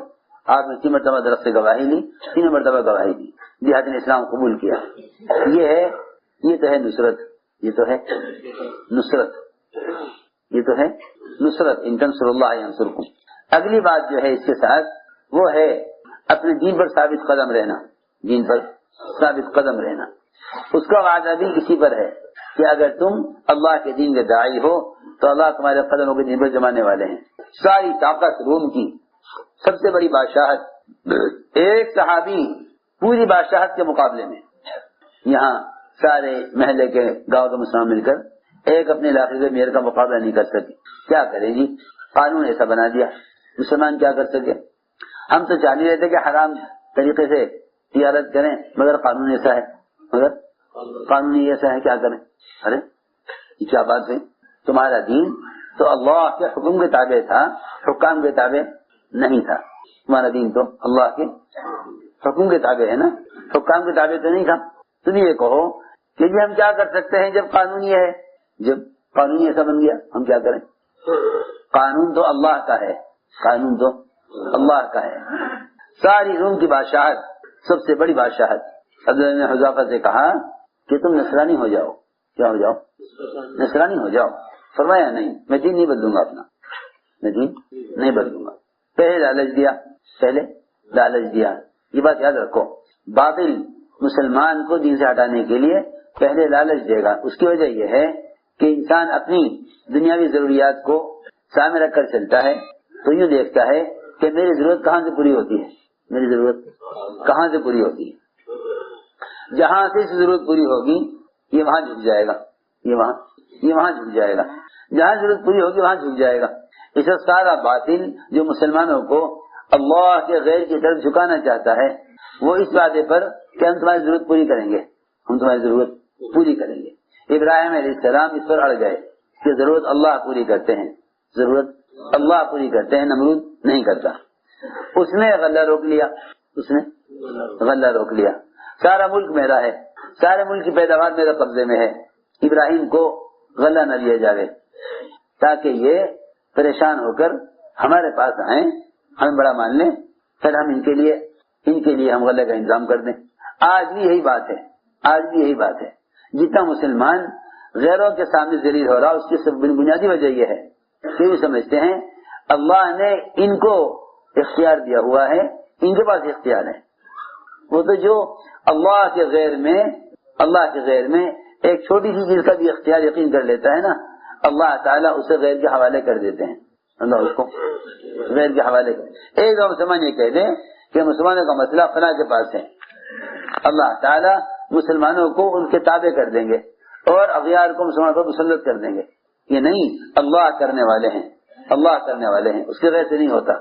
آپ نے 3 مرتبہ درخت سے گواہی لی، 3 مرتبہ گواہی دی. دیہاتی نے اسلام قبول کیا. یہ تو ہے نصرت. ان تنصر اللہ ینصرکم. اگلی بات جو ہے اس کے ساتھ وہ ہے اپنے دین پر ثابت قدم رہنا. اس کا وعدہ بھی اسی پر ہے کہ اگر تم اللہ کے دین کے داعی ہو تو اللہ تمہارے قدموں کے دین پر جمانے والے ہیں. ساری طاقت روم کی سب سے بڑی بادشاہت ایک صحابی پوری بادشاہت کے مقابلے میں. یہاں سارے محلے کے گاؤں کے مسلمان مل کر ایک اپنے علاقے کے میئر کا مقابلہ نہیں کر سکے. کیا کرے جی، قانون ایسا بنا دیا، مسلمان کیا کر سکے. ہم تو چاہ نہیں رہتے کہ حرام طریقے سے تجارت کریں، مگر قانون ایسا ہے کیا کریں. ارے یہ کیا بات ہے، تمہارا دین تو اللہ کے حکم کے تابع تھا، حکام کے تابع نہیں تھا. تمہارا دین تو اللہ کے حکم کے تابع ہے نا، حکام کے تابع تو نہیں تھا. تم یہ کہو کہ جی ہم کیا کر سکتے ہیں جب قانون یہ ہے، جب قانون ایسا بن گیا ہم کیا کریں. قانون تو اللہ کا ہے، ساری روم کی بادشاہت سب سے بڑی بادشاہت. حضرت نے حذیفہ سے کہا کہ تم نصرانی ہو جاؤ. کیا ہو جاؤ؟ نصرانی ہو جاؤ. فرمایا نہیں، میں دین نہیں بدلوں گا اپنا، میں دین نہیں بدلوں گا. پہلے لالچ دیا. یہ بات یاد رکھو، باطل مسلمان کو دین سے ہٹانے کے لیے پہلے لالچ دے گا. اس کی وجہ یہ ہے کہ انسان اپنی دنیاوی ضروریات کو سامنے رکھ کر چلتا ہے تو یوں دیکھتا ہے کہ میری ضرورت کہاں سے پوری ہوتی ہے. جہاں سے اس ضرورت پوری ہوگی یہ وہاں جھک جائے گا، جہاں ضرورت پوری ہوگی وہاں جھک جائے گا. اس سے سارا باطل جو مسلمانوں کو اللہ کے غیر کی طرف جھکانا چاہتا ہے وہ اس وعدے پر کہ ہم تمہاری ضرورت پوری کریں گے. ابراہیم علیہ السلام اس پر اڑ گئے کہ ضرورت اللہ پوری کرتے ہیں، نمرود نہیں کرتا. اس نے غلہ روک لیا. سارا ملک میرا ہے، سارے ملک کی پیداوار میرے قبضے میں ہے، ابراہیم کو غلہ نہ لیا جائے تاکہ یہ پریشان ہو کر ہمارے پاس آئیں، ہم بڑا مان لیں، پھر ہم ان کے لیے ہم غلے کا انتظام کر دیں. آج بھی یہی بات ہے. جتنا مسلمان غیروں کے سامنے ذلیل ہو رہا اس کی بنیادی وجہ یہ ہے کہ وہ سمجھتے ہیں اللہ نے ان کو اختیار دیا ہوا ہے، ان کے پاس اختیار ہے. وہ تو جو اللہ کے غیر میں ایک چھوٹی سی چیز کا بھی اختیار یقین کر لیتا ہے نا، اللہ تعالیٰ اسے غیر کے حوالے کر دیتے ہیں. اللہ اس کو غیر کے حوالے ایک دو مسلمان یہ کہہ دیں کہ مسلمانوں کا مسئلہ فلاں کے پاس ہے، اللہ تعالیٰ مسلمانوں کو ان کے تابع کر دیں گے اور اغیار کو مسلمانوں پر مسلط کر دیں گے. یہ نہیں، اللہ کرنے والے ہیں، اس کے غیر سے نہیں ہوتا.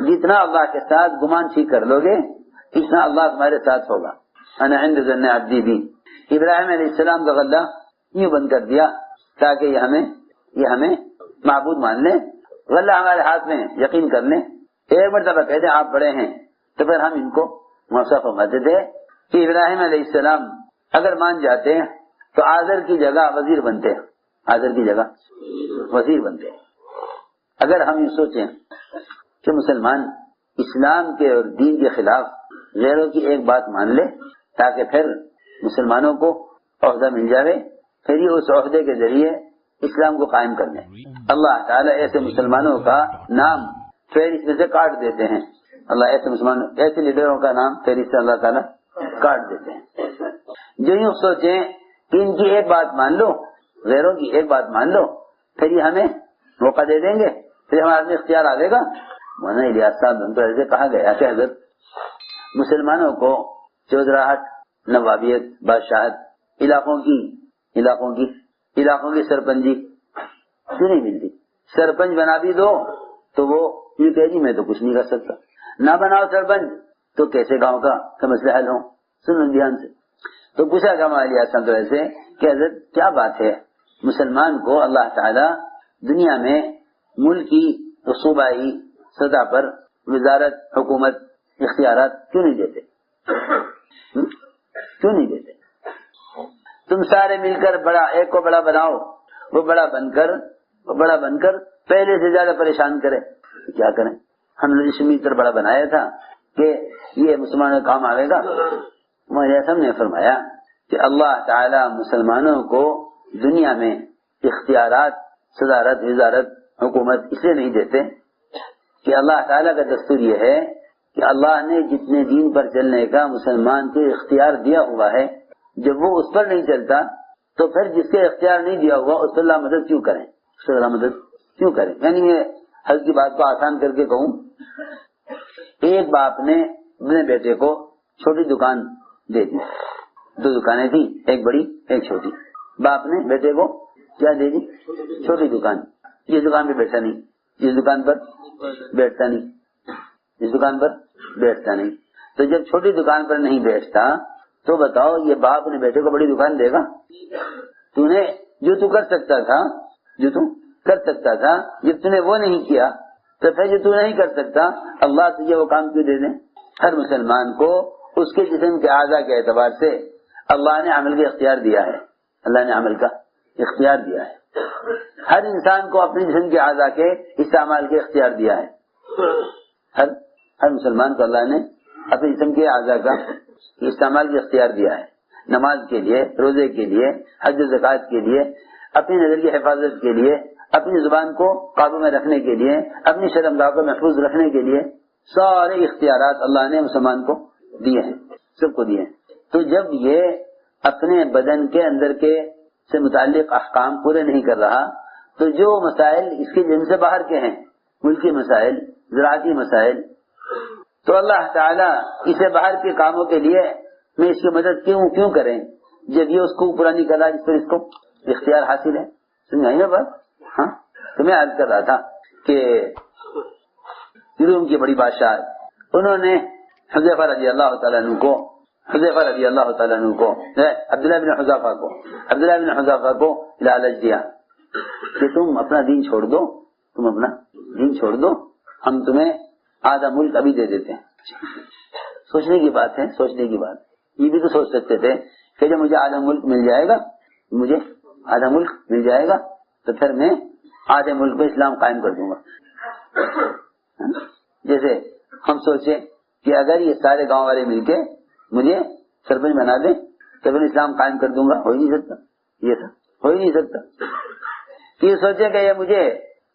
جتنا اللہ کے ساتھ گمان ٹھیک کر لو گے اتنا اللہ تمہارے ساتھ ہوگا. انا عند ظن عبدی بی. ابراہیم علیہ السلام کا غلہ یوں بند کر دیا تاکہ یہ ہمیں معبود مان لیں، غلہ ہمارے ہاتھ میں یقین کر لیں. ایک مرتبہ کہتے ہیں آپ بڑے ہیں تو پھر ہم ان کو موصف فرماتے تھے کہ ابراہیم علیہ السلام اگر مان جاتے ہیں تو آذر کی جگہ وزیر بنتے ہیں. حاضر کی جگہ وزیر بنتے ہیں۔ اگر ہم یہ سوچیں کہ مسلمان اسلام کے اور دین کے خلاف غیروں کی ایک بات مان لے تاکہ پھر مسلمانوں کو عہدہ مل جائے، پھر یہ اس عہدے کے ذریعے اسلام کو قائم کر لیں، اللہ تعالیٰ ایسے مسلمانوں کا نام فہرست میں سے کاٹ دیتے ہیں۔ اللہ ایسے لیڈروں کا نام فہرست سے اللہ تعالیٰ کاٹ دیتے ہیں۔ جو یوں سوچیں کہ ان کی ایک بات مان لو، غیروں کی ایک بات مان لو، پھر یہ ہمیں موقع دے دیں گے، پھر ہمارے میں اختیار آ جائے گا۔ مولانا الیاس صاحب سے کہا گیا کہ حضرت مسلمانوں کو چودراہٹ، نوابیت، بادشاہت، علاقوں کی سرپنجی کیوں نہیں ملتی؟ سرپنچ بنا بھی دو تو وہ یوں کہے جی میں تو کچھ نہیں کر سکتا، نہ بناؤ سرپنچ تو کیسے گاؤں کا مسئلہ حل ہو؟ سنو دھیان سے۔ تو پوچھا گیا الیاس صاحب سے کہ حضرت کیا بات ہے، مسلمان کو اللہ تعالیٰ دنیا میں ملکی صوبائی سطح پر وزارت، حکومت، اختیارات کیوں نہیں دیتے؟ کیوں نہیں دیتے؟ تم سارے مل کر ایک کو بڑا بناؤ، وہ بڑا بن کر پہلے سے زیادہ پریشان کرے، کیا کریں؟ ہم نے شمیتر بڑا بنایا تھا کہ یہ مسلمانوں کا کام آئے گا۔ ہم نے فرمایا کہ اللہ تعالی مسلمانوں کو دنیا میں اختیارات، صدارت، وزارت، حکومت اس لیے نہیں دیتے کہ اللہ تعالیٰ کا دستور یہ ہے کہ اللہ نے جتنے دین پر چلنے کا مسلمان کو اختیار دیا ہوا ہے، جب وہ اس پر نہیں چلتا تو پھر جس کے اختیار نہیں دیا ہوا اس پر اللہ مدد کیوں کریں؟ اس پر اللہ مدد کیوں کریں؟ یعنی میں حل کی بات کو آسان کر کے کہوں، ایک باپ نے اپنے بیٹے کو چھوٹی دکان دے دی، 2 دکانیں تھیں، ایک بڑی ایک چھوٹی۔ باپ نے بیٹے کو کیا دے دی؟ چھوٹی دکان۔ اس دکان پہ بیٹھتا نہیں، اس دکان پر بیٹھتا نہیں، اس دکان پر بیٹھتا نہیں۔ تو جب چھوٹی دکان پر نہیں بیٹھتا تو بتاؤ یہ باپ نے بیٹے کو بڑی دکان دے گا؟ تو نے جو کر سکتا تھا جب تو نے وہ نہیں کیا تو پھر جو تو نہیں کر سکتا اللہ تجھے وہ کام کیوں دے دیں؟ ہر مسلمان کو اس کے جسم کے اعضاء کے اعتبار سے اللہ نے عمل کا اختیار دیا ہے، اللہ نے عمل کا اختیار دیا ہے۔ ہر انسان کو اپنے جسم کے اعضاء کے استعمال کے اختیار دیا ہے۔ ہر مسلمان کو اللہ نے اپنے جسم کے اعضاء کا استعمال کے اختیار دیا ہے، نماز کے لیے، روزے کے لیے، حج و زکوٰۃ کے لیے، اپنی نظر کی حفاظت کے لیے، اپنی زبان کو قابو میں رکھنے کے لیے، اپنی شرمگاہ کو محفوظ رکھنے کے لیے سارے اختیارات اللہ نے مسلمان کو دیے ہیں، سب کو دیے ہیں۔ تو جب یہ اپنے بدن کے اندر کے سے متعلق احکام پورے نہیں کر رہا تو جو مسائل اس کے جن سے باہر کے ہیں، ملکی مسائل، زراعتی مسائل، تو اللہ تعالیٰ اسے باہر کے کاموں کے لیے میں اس کی مدد کیوں کریں جب یہ اس کو پورا نہیں کر رہا جس پر اس کو اختیار حاصل ہے؟ سمجھائی نا بات؟ ہاں، تو میں عرض کر رہا تھا کہ روم کی بڑی بادشاہ انہوں نے حذیفہ رضی اللہ تعالیٰ عنہ کو عبداللہ بن حذیفہ کو لالچ دیا کہ تم اپنا دین چھوڑ دو، ہم تمہیں آدھا ملک ابھی دے دیتے ہیں۔ سوچنے کی بات ہے، یہ بھی تو سوچ سکتے تھے کہ جب مجھے آدھا ملک مل جائے گا تو پھر میں آدھے ملک پہ اسلام قائم کر دوں گا۔ جیسے ہم سوچے کہ اگر یہ سارے گاؤں والے مل کے مجھے سرپنچ بنا دیں تو پھر اسلام قائم کر دوں گا، ہو ہی نہیں سکتا۔ یہ سوچے کہ یہ مجھے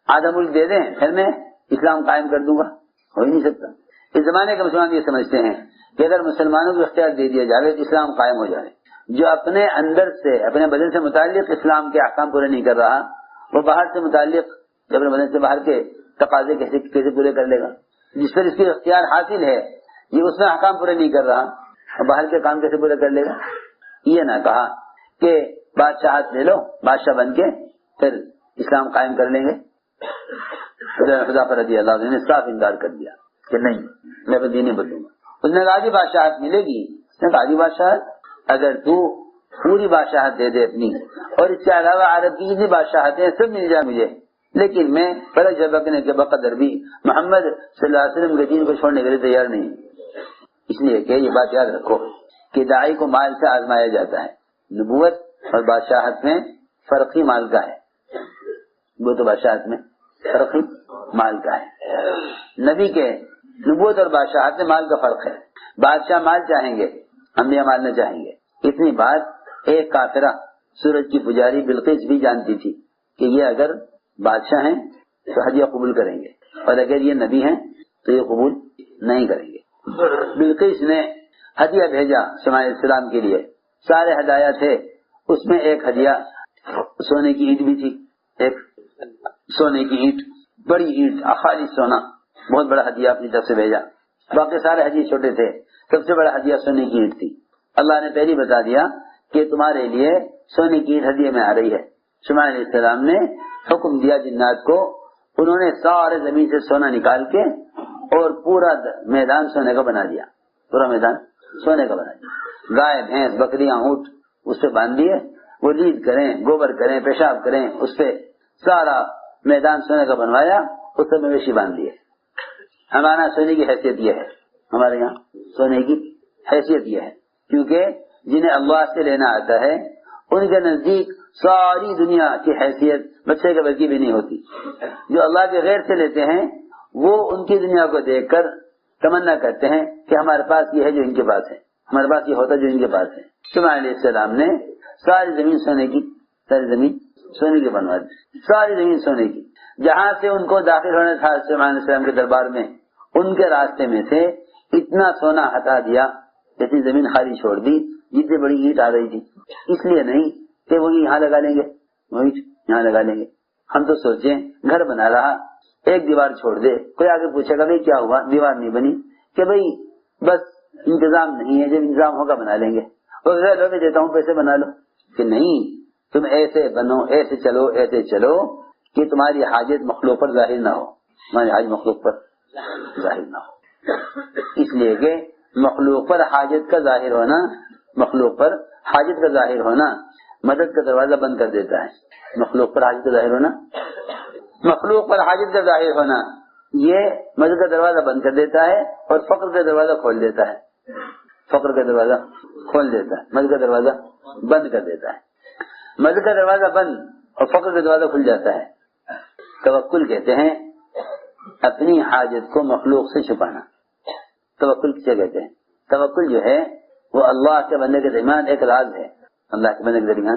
آدھا ملک دے دیں پھر میں اسلام قائم کر دوں گا، ہو ہی نہیں سکتا۔ اس زمانے کے مسلمان یہ سمجھتے ہیں کہ اگر مسلمانوں کو اختیار دے دیا جائے تو اسلام قائم ہو جائے۔ جو اپنے اندر سے، اپنے بدن سے متعلق اسلام کے احکام پورے نہیں کر رہا، وہ باہر سے متعلق اپنے بدن سے باہر کے تقاضے کیسے پورے کر لے گا؟ جس پر اس کی اختیار حاصل ہے یہ اس میں احکام پورے نہیں کر رہا، اور باہر کے کام کیسے پورے کر لے گا؟ یہ نہ کہا کہ بادشاہت لے لو، بادشاہ بن کے پھر اسلام قائم کر لیں گے۔ حذیفہ رضی اللہ عنہ نے صاف انکار کر دیا کہ نہیں، میں اپنا دین نہیں بدلوں گا۔ اس نے کہا بادشاہت ملے گی، اس نے کہا بادشاہت اگر تو پوری بادشاہت دے دے اپنی، اور اس کے علاوہ عرب کی جتنی بادشاہتیں سب مل جائے مجھے، لیکن میں فرق جھپکنے کے بقدر بھی محمد صلی اللہ علیہ وسلم کے دین کو چھوڑنے کے لیے تیار نہیں۔ اس لیے کہ یہ بات یاد رکھو کہ داعی کو مال سے آزمایا جاتا ہے، نبوت اور بادشاہت میں فرق ہی مال کا ہے، وہ تو بادشاہت میں فرق ہی مال کا ہے۔ نبی کے نبوت اور بادشاہت میں مال کا فرق ہے۔ بادشاہ مال چاہیں گے، انبیاء مال نہ چاہیں گے۔ اتنی بات ایک کافرہ سورج کی پجاری بلقیس بھی جانتی تھی کہ یہ اگر بادشاہ ہیں تو ہدیہ قبول کریں گے، اور اگر یہ نبی ہیں تو یہ قبول نہیں کریں گے۔ بلقیس نے ہدیہ بھیجا سلیمان علیہ السلام کے لیے، سارے ہدایہ تھے، اس میں ایک ہدیہ سونے کی اینٹ بھی تھی، ایک سونے کی اینٹ، بڑی اینٹ، خالص سونا، بہت بڑا ہدیہ اپنی طرف سے بھیجا۔ باقی سارے ہدیے چھوٹے تھے، سب سے بڑا ہدیہ سونے کی اینٹ تھی۔ اللہ نے پہلی بتا دیا کہ تمہارے لیے سونے کی اینٹ ہدیے میں آ رہی ہے۔ سلیمان علیہ السلام نے حکم دیا جنات کو، انہوں نے سارے زمین سے سونا نکال کے اور پورا میدان سونے کا بنا دیا، پورا میدان سونے کا بنا دیا۔ گائے بھینس بکریاں اونٹ اس پہ باندھ دیے، وہ لید کریں، گوبر کریں، پیشاب کریں، اس پہ سارا میدان سونے کا بنوایا، اس پہ مویشی باندھ دیے۔ ہمارا سونے کی حیثیت یہ ہے، ہمارے یہاں سونے کی حیثیت یہ ہے، کیونکہ جنہیں اللہ سے لینا آتا ہے ان کے نزدیک ساری دنیا کی حیثیت بچے کے بلکی بھی نہیں ہوتی۔ جو اللہ کے غیر سے لیتے ہیں وہ ان کی دنیا کو دیکھ کر تمنا کرتے ہیں کہ ہمارے پاس یہ ہے جو ان کے پاس ہے، ہمارے پاس یہ ہوتا جو ان کے پاس ہے۔ سلیمان علیہ السلام نے ساری زمین سونے کی، ساری زمین سونے کی بنوا دی، ساری زمین سونے کی۔ جہاں سے ان کو داخل ہونا تھا سلیمان علیہ السلام کے دربار میں، ان کے راستے میں سے اتنا سونا ہٹا دیا، اتنی زمین خالی چھوڑ دی جتنی بڑی اینٹ آ رہی تھی۔ اس لیے نہیں کہ وہ یہاں لگا لیں گے، وہی یہاں لگا لیں گے۔ ہم تو سوچیں گھر بنا رہا، ایک دیوار چھوڑ دے، کوئی آگے پوچھے گا بھائی کیا ہوا، دیوار نہیں بنی، کہ بھائی بس انتظام نہیں ہے، جب انتظام ہوگا بنا لیں گے، اور میں دیتا ہوں پیسے بنا لو۔ کہ نہیں، تم ایسے بنو، ایسے چلو، ایسے چلو کہ تمہاری حاجت مخلوق پر ظاہر نہ ہو، تمہاری حاجت مخلوق پر ظاہر نہ ہو۔ اس لیے کہ مخلوق پر حاجت کا ظاہر ہونا، مخلوق پر حاجت کا ظاہر ہونا مدد کا دروازہ بند کر دیتا ہے۔ مخلوق پر حاجت کا ظاہر ہونا، مخلوق پر حاجت کا ظاہر ہونا یہ مدد کا دروازہ بند کر دیتا ہے اور فقر کا دروازہ کھول دیتا ہے، فقر کا دروازہ کھول دیتا ہے، مدد کا دروازہ بند کر دیتا ہے۔ مدد کا دروازہ بند اور فقر کا دروازہ کھل جاتا ہے۔ توکل کہتے ہیں اپنی حاجت کو مخلوق سے چھپانا۔ توکل کسے کہتے ہیں؟ توکل جو ہے وہ اللہ کے بندے کے درمیان ایک راز ہے، اللہ کے بندے کے درمیان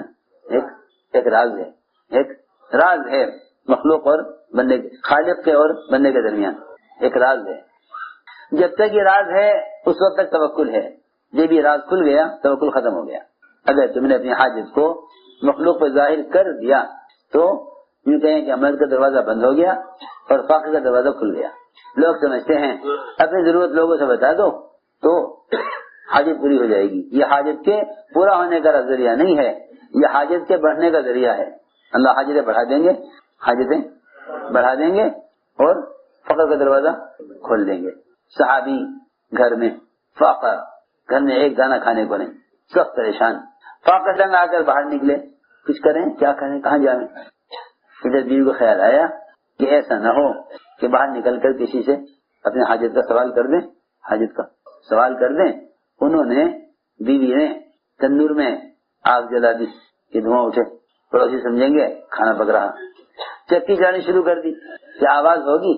ایک راز ہے، ایک راز ہے مخلوق اور بندے کے، خالق کے اور بندے کے درمیان ایک راز ہے۔ جب تک یہ راز ہے اس وقت تک توکل ہے، جب یہ راز کھل گیا توکل ختم ہو گیا۔ اگر تم نے اپنی حاجت کو مخلوق پر ظاہر کر دیا تو یوں کہیں کہ عمل کا دروازہ بند ہو گیا اور فقر کا دروازہ کھل گیا۔ لوگ سمجھتے ہیں اپنی ضرورت لوگوں سے بتا دو تو حاجت پوری ہو جائے گی۔ یہ حاجت کے پورا ہونے کا ذریعہ نہیں ہے، یہ حاجت کے بڑھنے کا ذریعہ ہے۔ اللہ حاجتیں بڑھا دیں گے، حاجتیں بڑھا دیں گے اور فقر کا دروازہ کھول دیں گے۔ صحابی گھر میں فاقہ، گھر میں ایک دانہ کھانے کو نہیں، سخت پریشان، فاقہ رنگ آ کر باہر نکلے، کچھ کریں کیا کریں کہاں جائیں۔ ادھر بیوی کو خیال آیا کہ ایسا نہ ہو کہ باہر نکل کر کسی سے اپنے حاجت کا سوال کر دیں، حاجت کا سوال کر دیں۔ انہوں نے، بیوی نے تندور میں آگ جلا دی کہ دھواں اٹھے، پڑوسی سمجھیں گے کھانا پک رہا۔ چکی چلانے شروع کر دی کہ آواز ہوگی،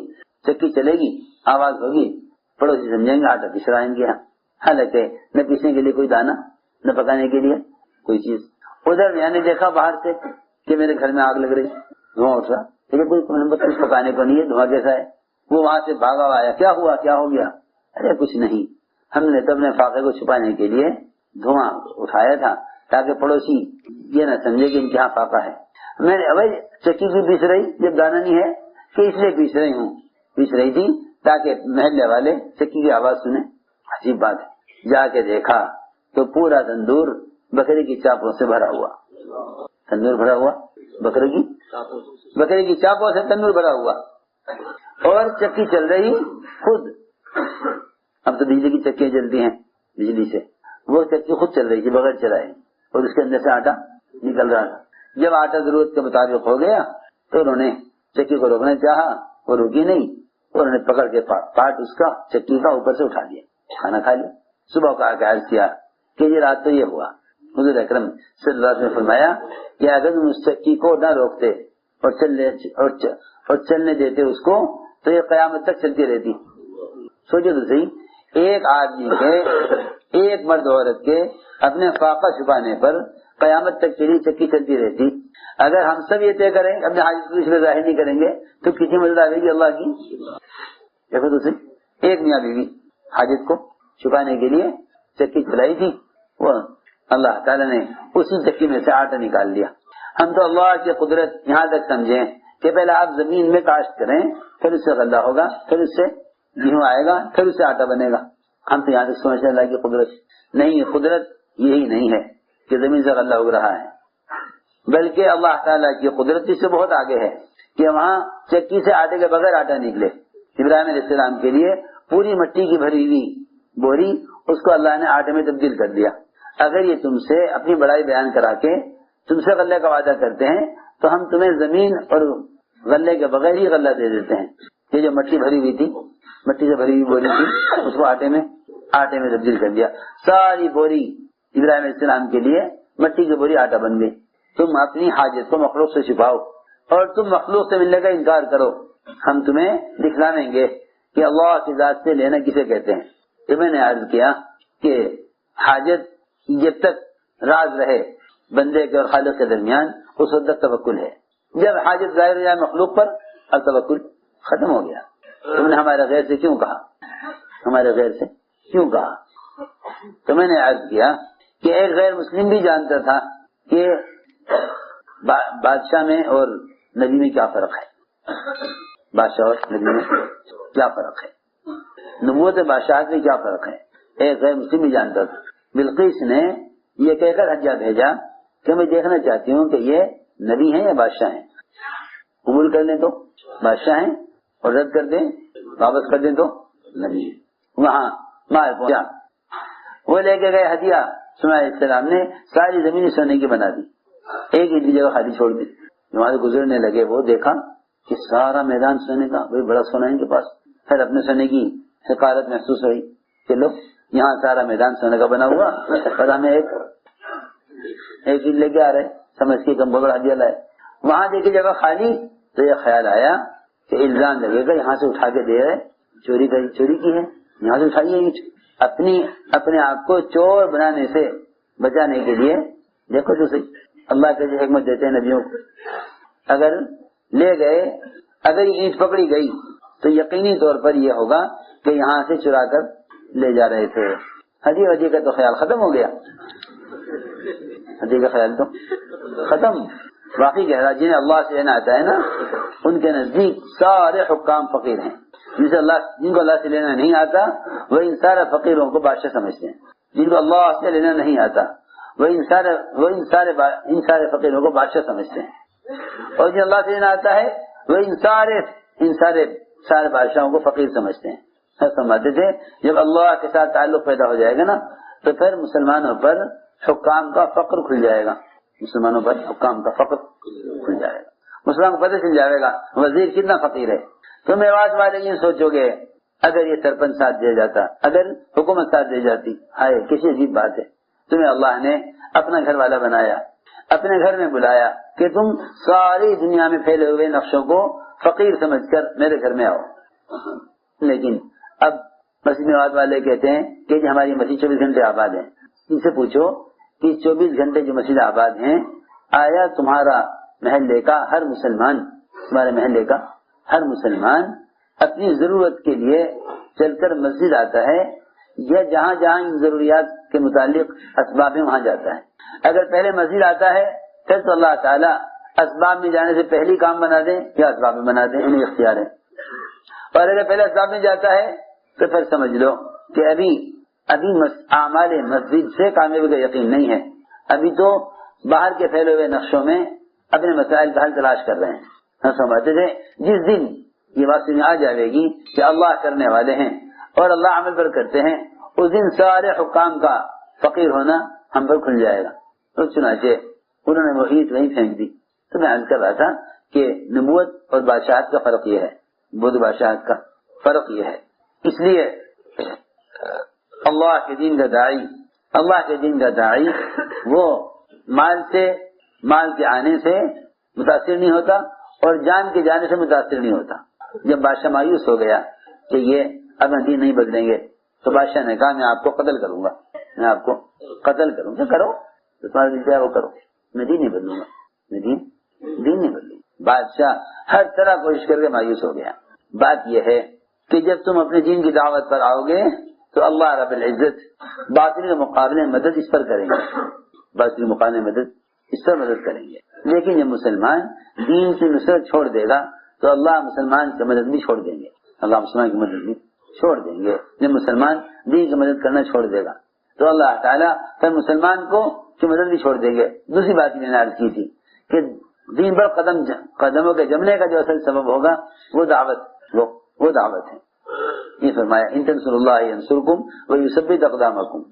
چکی چلے گی، آواز ہوگی، پڑوسی سمجھیں گے آٹا پس رہا ہے ان کے یہاں، حالانکہ نہ پیسنے کے لیے کوئی دانا، نہ پکانے کے لیے کوئی چیز۔ ادھر میں نے دیکھا باہر سے کہ میرے گھر میں آگ لگ رہی، دھواں اٹھ رہا، لیکن کوئی کچھ پکانے کو نہیں ہے، دھواں کیسا ہے؟ وہ وہاں سے بھاگا آیا، کیا ہوا کیا ہو گیا؟ ارے کچھ نہیں، ہم نے تو اپنے فاقے کو چھپانے کے لیے دھواں اٹھایا تھا تاکہ پڑوسی یہ نہ سمجھے کہ ان کے یہاں فاقہ ہے۔ میں نے بھائی چکی کیوں پیس رہی جب دانا نہیں ہے؟ کہ اس لیے پیس رہی ہوں، پیس رہی تھی تاکہ محلے والے چکی کی آواز سنیں۔ عجیب بات ہے، جا کے دیکھا تو پورا تندور بکرے کی چاپوں سے بھرا ہوا، تندور بھرا ہوا بکرے کی چاپوں سے تندور بھرا ہوا، اور چکی چل رہی خود۔ اب تو بجلی کی چکیاں چلتی ہیں بجلی سے، وہ چکی خود چل رہی تھی بغیر چلائے، اور اس کے اندر سے آٹا نکل رہا تھا۔ جب آٹا ضرورت کے مطابق ہو گیا تو انہوں نے چکی کو روکنا چاہا، وہ رکی نہیں، انہوں نے پکڑ کے پاٹ اس کا چکی کا اوپر سے اٹھا دیا، کھانا کھا لیا۔ صبح کا عرض کیا کہ یہ رات تو یہ ہوا حضور اکرم صلی اللہ علیہ وسلم نے فرمایا کہ اگر تم اس چکی کو نہ روکتے اور چلنے دیتے اس کو تو یہ قیامت تک چلتی رہتی. سوچو تو صحیح، ایک آدمی کے، ایک مرد عورت کے اپنے فاقہ چھپانے پر قیامت تک چلی چکی چلتی رہتی. اگر ہم سب یہ طے کریں اپنے حاجت کو دوسرے ظاہر نہیں کریں گے تو کتنی مدد آئے گی اللہ کی. دیکھو تو صحیح، ایک میاں بیوی حاجت کو چھپانے کے لیے چکی چلائی تھی، وہ اللہ تعالیٰ نے اسی چکی میں سے آٹا نکال لیا. ہم تو اللہ کی قدرت یہاں تک سمجھیں کہ پہلے آپ زمین میں کاشت کریں، پھر اس سے غلہ ہوگا، پھر اس سے گیہوں آئے گا، پھر اس سے آٹا بنے گا. ہم تو یہاں تک سمجھتے اللہ کی قدرت نہیں. قدرت یہی نہیں ہے کہ زمین سے غلہ اگ رہا ہے، بلکہ اللہ تعالیٰ کی قدرت اس سے بہت آگے ہے کہ وہاں چکی سے آٹے کے بغیر آٹا نکلے. ابراہیم علیہ السلام کے لیے پوری مٹی کی بھری ہوئی بوری، اس کو اللہ نے آٹے میں تبدیل کر دیا. اگر یہ تم سے اپنی بڑائی بیان کرا کے تم سے غلے کا وعدہ کرتے ہیں تو ہم تمہیں زمین اور غلے کے بغیر ہی غلہ دے دیتے ہیں. یہ جو مٹی بھری ہوئی تھی، مٹی سے بھری ہوئی بوری تھی، اس کو آٹے میں تبدیل کر دیا. ساری بوری ابراہیم علیہ السلام کے لیے مٹی کی بوری آٹا بن گئی. تم اپنی حاجت کو مخلوق سے چھپاؤ اور تم مخلوق سے ملنے کا انکار کرو، ہم تمہیں دکھلائیں گے کہ اللہ کی ذات سے لینا کسے کہتے ہیں. یہ میں نے عرض کیا کہ حاجت جب تک راز رہے بندے کے اور خالق کے درمیان اس وقت تک توکل ہے. جب حاجت ظاہر ہو جائے مخلوق پر اب توکل ختم ہو گیا. تم نے ہمارے غیر سے کیوں کہا، ہمارے غیر سے کیوں کہا؟ تو میں نے عرض کیا کہ ایک غیر مسلم بھی جانتا تھا کہ بادشاہ میں اور نبی میں کیا فرق ہے، بادشاہ اور نبی میں کیا فرق ہے، نبوت بادشاہت میں کیا فرق ہے. ایک غیر مسلم بھی جانتا تھا. بلقیس نے یہ کہہ کر حجہ بھیجا کہ میں دیکھنا چاہتی ہوں کہ یہ نبی ہیں یا بادشاہ ہیں. قبول کر لیں تو بادشاہ ہیں اور رد کر دیں واپس کر دیں تو نبی ہیں. وہاں مار پہنچا، وہ لے کے گئے ہدیہ. سلیمان علیہ السلام نے ساری زمین سونے کی بنا دی، ایک ہی جگہ خالی چھوڑ دی. وہاں گزرنے لگے وہ دیکھا کہ سارا میدان سونے کا، بھائی بڑا سونا ان کے پاس. پھر اپنے سونے کی حقارت محسوس ہوئی کہ لو یہاں سارا میدان سونے کا بنا ہوا اور ہمیں ایک لے کے آ رہے، سمجھ کے کم بڑا ہدیہ لائے. وہاں دیکھی جگہ خالی تو یہ خیال آیا کہ الزام لگے گا یہاں سے اٹھا کے دے رہے، چوری کی ہے، یہاں سے اٹھائیے اینٹ. اپنے آپ کو چور بنانے سے بچانے کے لیے دیکھو تو صحیح اللہ کے حکمت دیتے ہیں نبیوں کو. اگر لے گئے، اگر یہ اینٹ پکڑی گئی تو یقینی طور پر یہ ہوگا کہ یہاں سے چرا کر لے جا رہے تھے. ہدیہ کا تو خیال ختم ہو گیا، ہدیہ کا خیال تو ختم. واقعی کہہ رہا جنہیں اللہ سے لینا آتا ہے نا ان کے نزدیک سارے حکام فقیر ہیں. جن کو اللہ سے لینا نہیں آتا وہ ان سارے فقیروں کو بادشاہ سمجھتے ہیں. جن کو اللہ سے لینا نہیں آتا وہ ان سارے فقیروں کو بادشاہ سمجھتے ہیں. اور جن اللہ سے لینا آتا ہے وہ ان سارے بادشاہوں کو فقیر سمجھتے ہیں. سمجھتے تھے جب اللہ کے ساتھ تعلق پیدا ہو جائے گا نا تو پھر مسلمانوں پر حکام کا فقر کھل جائے گا. مسلمانوں پر حکام کا فقر کھل جائے گا. مسلمان کو پتہ چل جائے گا وزیر کتنا فقیر ہے. تم آواز والے یہ سوچو گے اگر یہ سرپنچ ساتھ دے جاتا، اگر حکومت ساتھ دے جاتی، ہائے کسی عجیب بات ہے. تمہیں اللہ نے اپنا گھر والا بنایا، اپنے گھر میں بلایا کہ تم ساری دنیا میں پھیلے ہوئے نقشوں کو فقیر سمجھ کر میرے گھر میں آؤ. لیکن اب مسجد میں آواز والے کہتے ہیں کہ جی ہماری مسجد 24 گھنٹے آباد ہے. ان سے پوچھو کہ 24 گھنٹے جو مسجد آباد ہیں آیا تمہارا محلے کا ہر مسلمان، تمہارے محلے کا ہر مسلمان اپنی ضرورت کے لیے چل کر مسجد آتا ہے یا جہاں جہاں ان ضروریات کے متعلق اسباب ہیں وہاں جاتا ہے؟ اگر پہلے مسجد آتا ہے پھر تو اللہ تعالیٰ اسباب میں جانے سے پہلی کام بنا دیں یا اسباب میں بنا دیں، انہیں اختیار ہے. اور اگر پہلے اسباب میں جاتا ہے تو پھر سمجھ لو کہ ابھی اعمال مسجد سے کامیابی کا یقین نہیں ہے. ابھی تو باہر کے پھیلے ہوئے نقشوں میں اپنے مسائل کا حل تلاش کر رہے ہیں. ہم سمجھتے تھے جس دن یہ بات سمجھ آ جائے گی کہ اللہ کرنے والے ہیں اور اللہ عمل پر کرتے ہیں، اس دن سارے حکام کا فقیر ہونا ہم پر کھل جائے گا. تو چنانچہ انہوں نے محیط وہیں پھینک دی. تو میں عرض کر رہا تھا کہ نبوت اور بادشاہت کا فرق یہ ہے، نبوت بادشاہت کا فرق یہ ہے. اس لیے اللہ کے دین کا داعی اللہ کے دین کا داعی وہ مال کے آنے سے متاثر نہیں ہوتا اور جان کے جانے سے متاثر نہیں ہوتا. جب بادشاہ مایوس ہو گیا کہ یہ اب دین نہیں بدلیں گے تو بادشاہ نے کہا میں آپ کو قتل کروں گا, میں آپ کو قتل کروں گا. کرو تو تمہارا دل چاہے وہ کرو, میں دین نہیں بدلوں گا, میں دین نہیں بدلوں گا. بادشاہ ہر طرح کوشش کر کے مایوس ہو گیا. بات یہ ہے کہ جب تم اپنے دین کی دعوت پر آؤ گے تو اللہ رب العزت باطل کے مقابلے میں مدد اس پر کریں گے, باطل کے مقابلے میں مدد اس پر مدد کریں گے. لیکن جب مسلمان دین کی نصرت چھوڑ دے گا تو اللہ مسلمان کی مدد بھی چھوڑ دیں گے, اللہ مسلمان کی مدد بھی چھوڑ دیں گے. جب مسلمان دین کی مدد کرنا چھوڑ دے گا تو اللہ تعالیٰ پھر مسلمان کو کی مدد بھی چھوڑ دیں گے. دوسری بات میں نے عرض کی تھی کہ دین پر قدموں کے جمنے کا جو اصل سبب ہوگا وہ دعوت ہے. یہ فرمایا ان تنصروا اللہ ینصرکم ویثبت اقدامکم,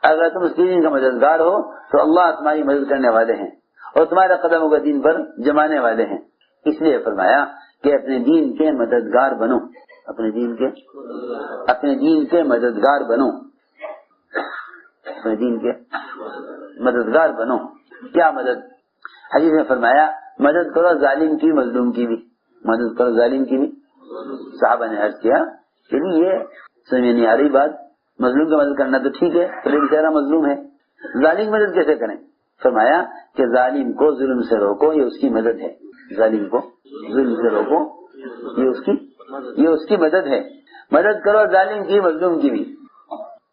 اگر تم اس دین کا مددگار ہو تو اللہ تمہاری مدد کرنے والے ہیں اور تمہارے قدموں کا دین پر جمانے والے ہیں. اس لیے فرمایا کہ اپنے دین کے مددگار بنو, اپنے دین کے مددگار بنو, اپنے دین کے مددگار بنو. کیا مدد؟ حدیث میں فرمایا مدد کرو ظالم کی مظلوم کی بھی, مدد کرو ظالم کی بھی. صحابہ نے عرض کیا کہ یہ سمجھ نہیں آ رہی بات, مظلوم کی مدد کرنا تو ٹھیک ہے, تو بیچارہ مظلوم ہے, ظالم کی مدد کیسے کریں؟ فرمایا کہ ظالم کو ظلم سے روکو, یہ اس کی مدد ہے. ظالم کو ظلم سے روکو, یہ اس کی مدد ہے. مدد کرو ظالم کی مظلوم کی بھی.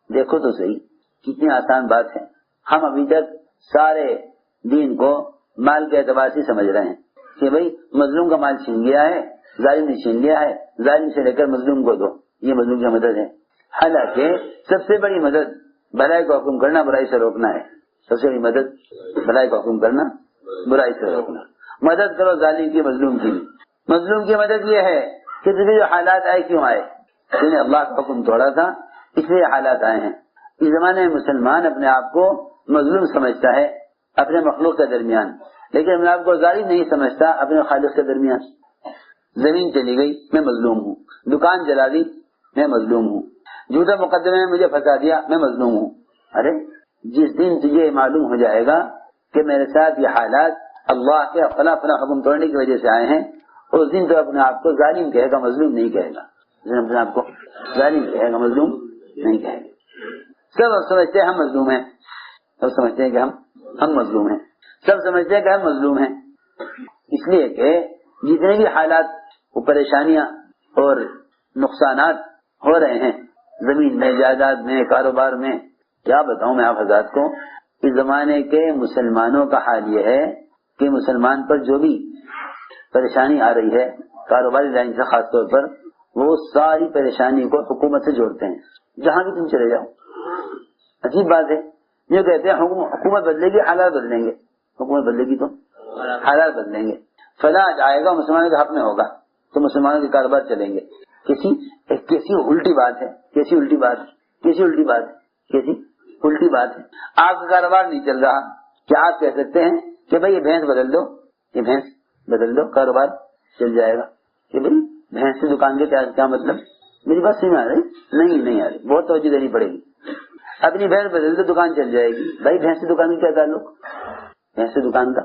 دیکھو تو صحیح کتنی آسان بات ہے. ہم ابھی تک سارے دین کو مال کے اعتبار سے سمجھ رہے ہیں کہ بھئی مظلوم کا مال چھین گیا ہے, ظالم نے چھین لیا ہے, ظالم سے لے کر مظلوم کو دو, یہ مظلوم کی مدد ہے. حالانکہ سب سے بڑی مدد بھلائی کو حکم کرنا, برائی سے روکنا ہے. سب سے بڑی مدد بھلائی کو حکم کرنا, برائی سے روکنا. مدد کرو ظالم کی مظلوم کی. مظلوم کی مدد یہ ہے کہ تجھے جو حالات آئے کیوں آئے, تم نے اللہ کا حکم توڑا تھا اس لیے حالات آئے ہیں. اس زمانے میں مسلمان اپنے آپ کو مظلوم سمجھتا ہے اپنے مخلوق کے درمیان, لیکن اپنے آپ کو ظالم نہیں سمجھتا اپنے خالق کے درمیان. زمین چلی گئی میں مظلوم ہوں, دکان جلا دی میں مظلوم ہوں, جھوٹے مقدمے میں مجھے پھنسا دیا میں مظلوم ہوں. ارے جس دن تجھے معلوم ہو جائے گا کہ میرے ساتھ یہ حالات اللہ کے فلاں حکم توڑنے کی وجہ سے آئے ہیں, اس دن تو اپنے آپ کو ظالم کہے گا, مظلوم نہیں کہے گا. اپنے آپ کو ظالم کہے گا, مظلوم نہیں کہے گا. سب سمجھتے ہیں ہم مظلوم ہیں, سب سمجھتے ہیں کہ ہم مظلوم ہیں, سب سمجھتے ہیں کہ ہم مظلوم ہیں. اس لیے کہ جتنے بھی حالات وہ پریشانیاں اور نقصانات ہو رہے ہیں زمین میں, جائیداد میں, کاروبار میں, کیا بتاؤں میں آپ حضرات کو. اس زمانے کے مسلمانوں کا حال یہ ہے کہ مسلمان پر جو بھی پریشانی آ رہی ہے کاروباری لائن سے خاص طور پر, وہ ساری پریشانی کو حکومت سے جوڑتے ہیں. جہاں بھی تم چلے جاؤ. عجیب بات ہے, یہ کہتے ہیں حکومت بدلے گی حالات بدلیں گے, حکومت بدلے گی تو حالات بدلیں گے. فلاں آئے گا مسلمانوں کے حق میں ہوگا تو مسلمانوں کے کاروبار چلیں گے. کیسی الٹی بات ہے, کیسی الٹی بات ہے, کیسی الٹی بات ہے, کیسی الٹی بات ہے. آپ کا کاروبار نہیں چل رہا, کیا آپ کہہ سکتے ہیں کہ بھائی یہ بھینس بدل دو, یہ بھینس بدل دو, کاروبار چل جائے گا؟ کہ بھائی بھینس کی دکان کے کیا مطلب؟ میری بات سمجھ آ رہی؟ نہیں آ رہی, بہت توجہ دینی پڑے گی. اپنی بھینس بدل دو دکان چل جائے گی. بھائی بھینس کی دکان کا کیا تعلق, بھینس کی دکان کا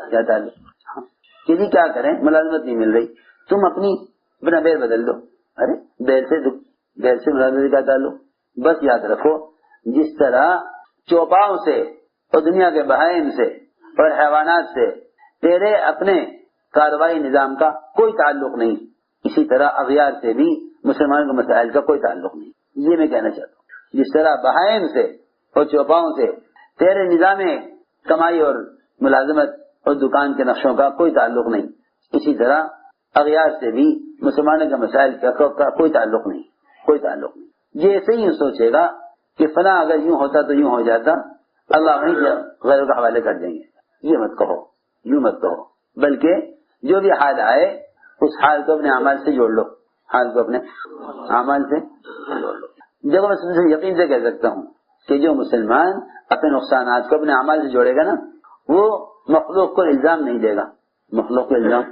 کیا تعلق؟ کہ جی کیا کریں, ملازمت نہیں مل رہی, تم اپنا بیل بدل دو. ارے بیل سے ملازمت کا تعلق؟ بس یاد رکھو, جس طرح چوپاؤں سے اور دنیا کے بہائم سے اور حیوانات سے تیرے اپنے کاروباری نظام کا کوئی تعلق نہیں, اسی طرح اغیار سے بھی مسلمانوں کے مسائل کا کوئی تعلق نہیں. یہ میں کہنا چاہتا ہوں. جس طرح بہائم سے اور چوپاؤں سے تیرے نظام کمائی اور ملازمت اور دکان کے نقشوں کا کوئی تعلق نہیں, اسی طرح اغیار سے بھی مسلمانوں کے مسائل کا کوئی تعلق نہیں, کوئی تعلق نہیں. یہ ایسے ہی سوچے گا کہ فلاں اگر یوں ہوتا تو یوں ہو جاتا, اللہ وہیں غیروں کا حوالے کر دیں گے. یہ مت کہو, یوں مت کہو, بلکہ جو بھی حال آئے اس حال کو اپنے اعمال سے جوڑ لو, حال کو اپنے اعمال سے جوڑ لو. جب میں یقین سے کہہ سکتا ہوں کہ جو مسلمان اپنے نقصانات کو اپنے اعمال سے جوڑے گا نا, وہ مخلوق کو الزام نہیں دے گا, مخلوق کو الزام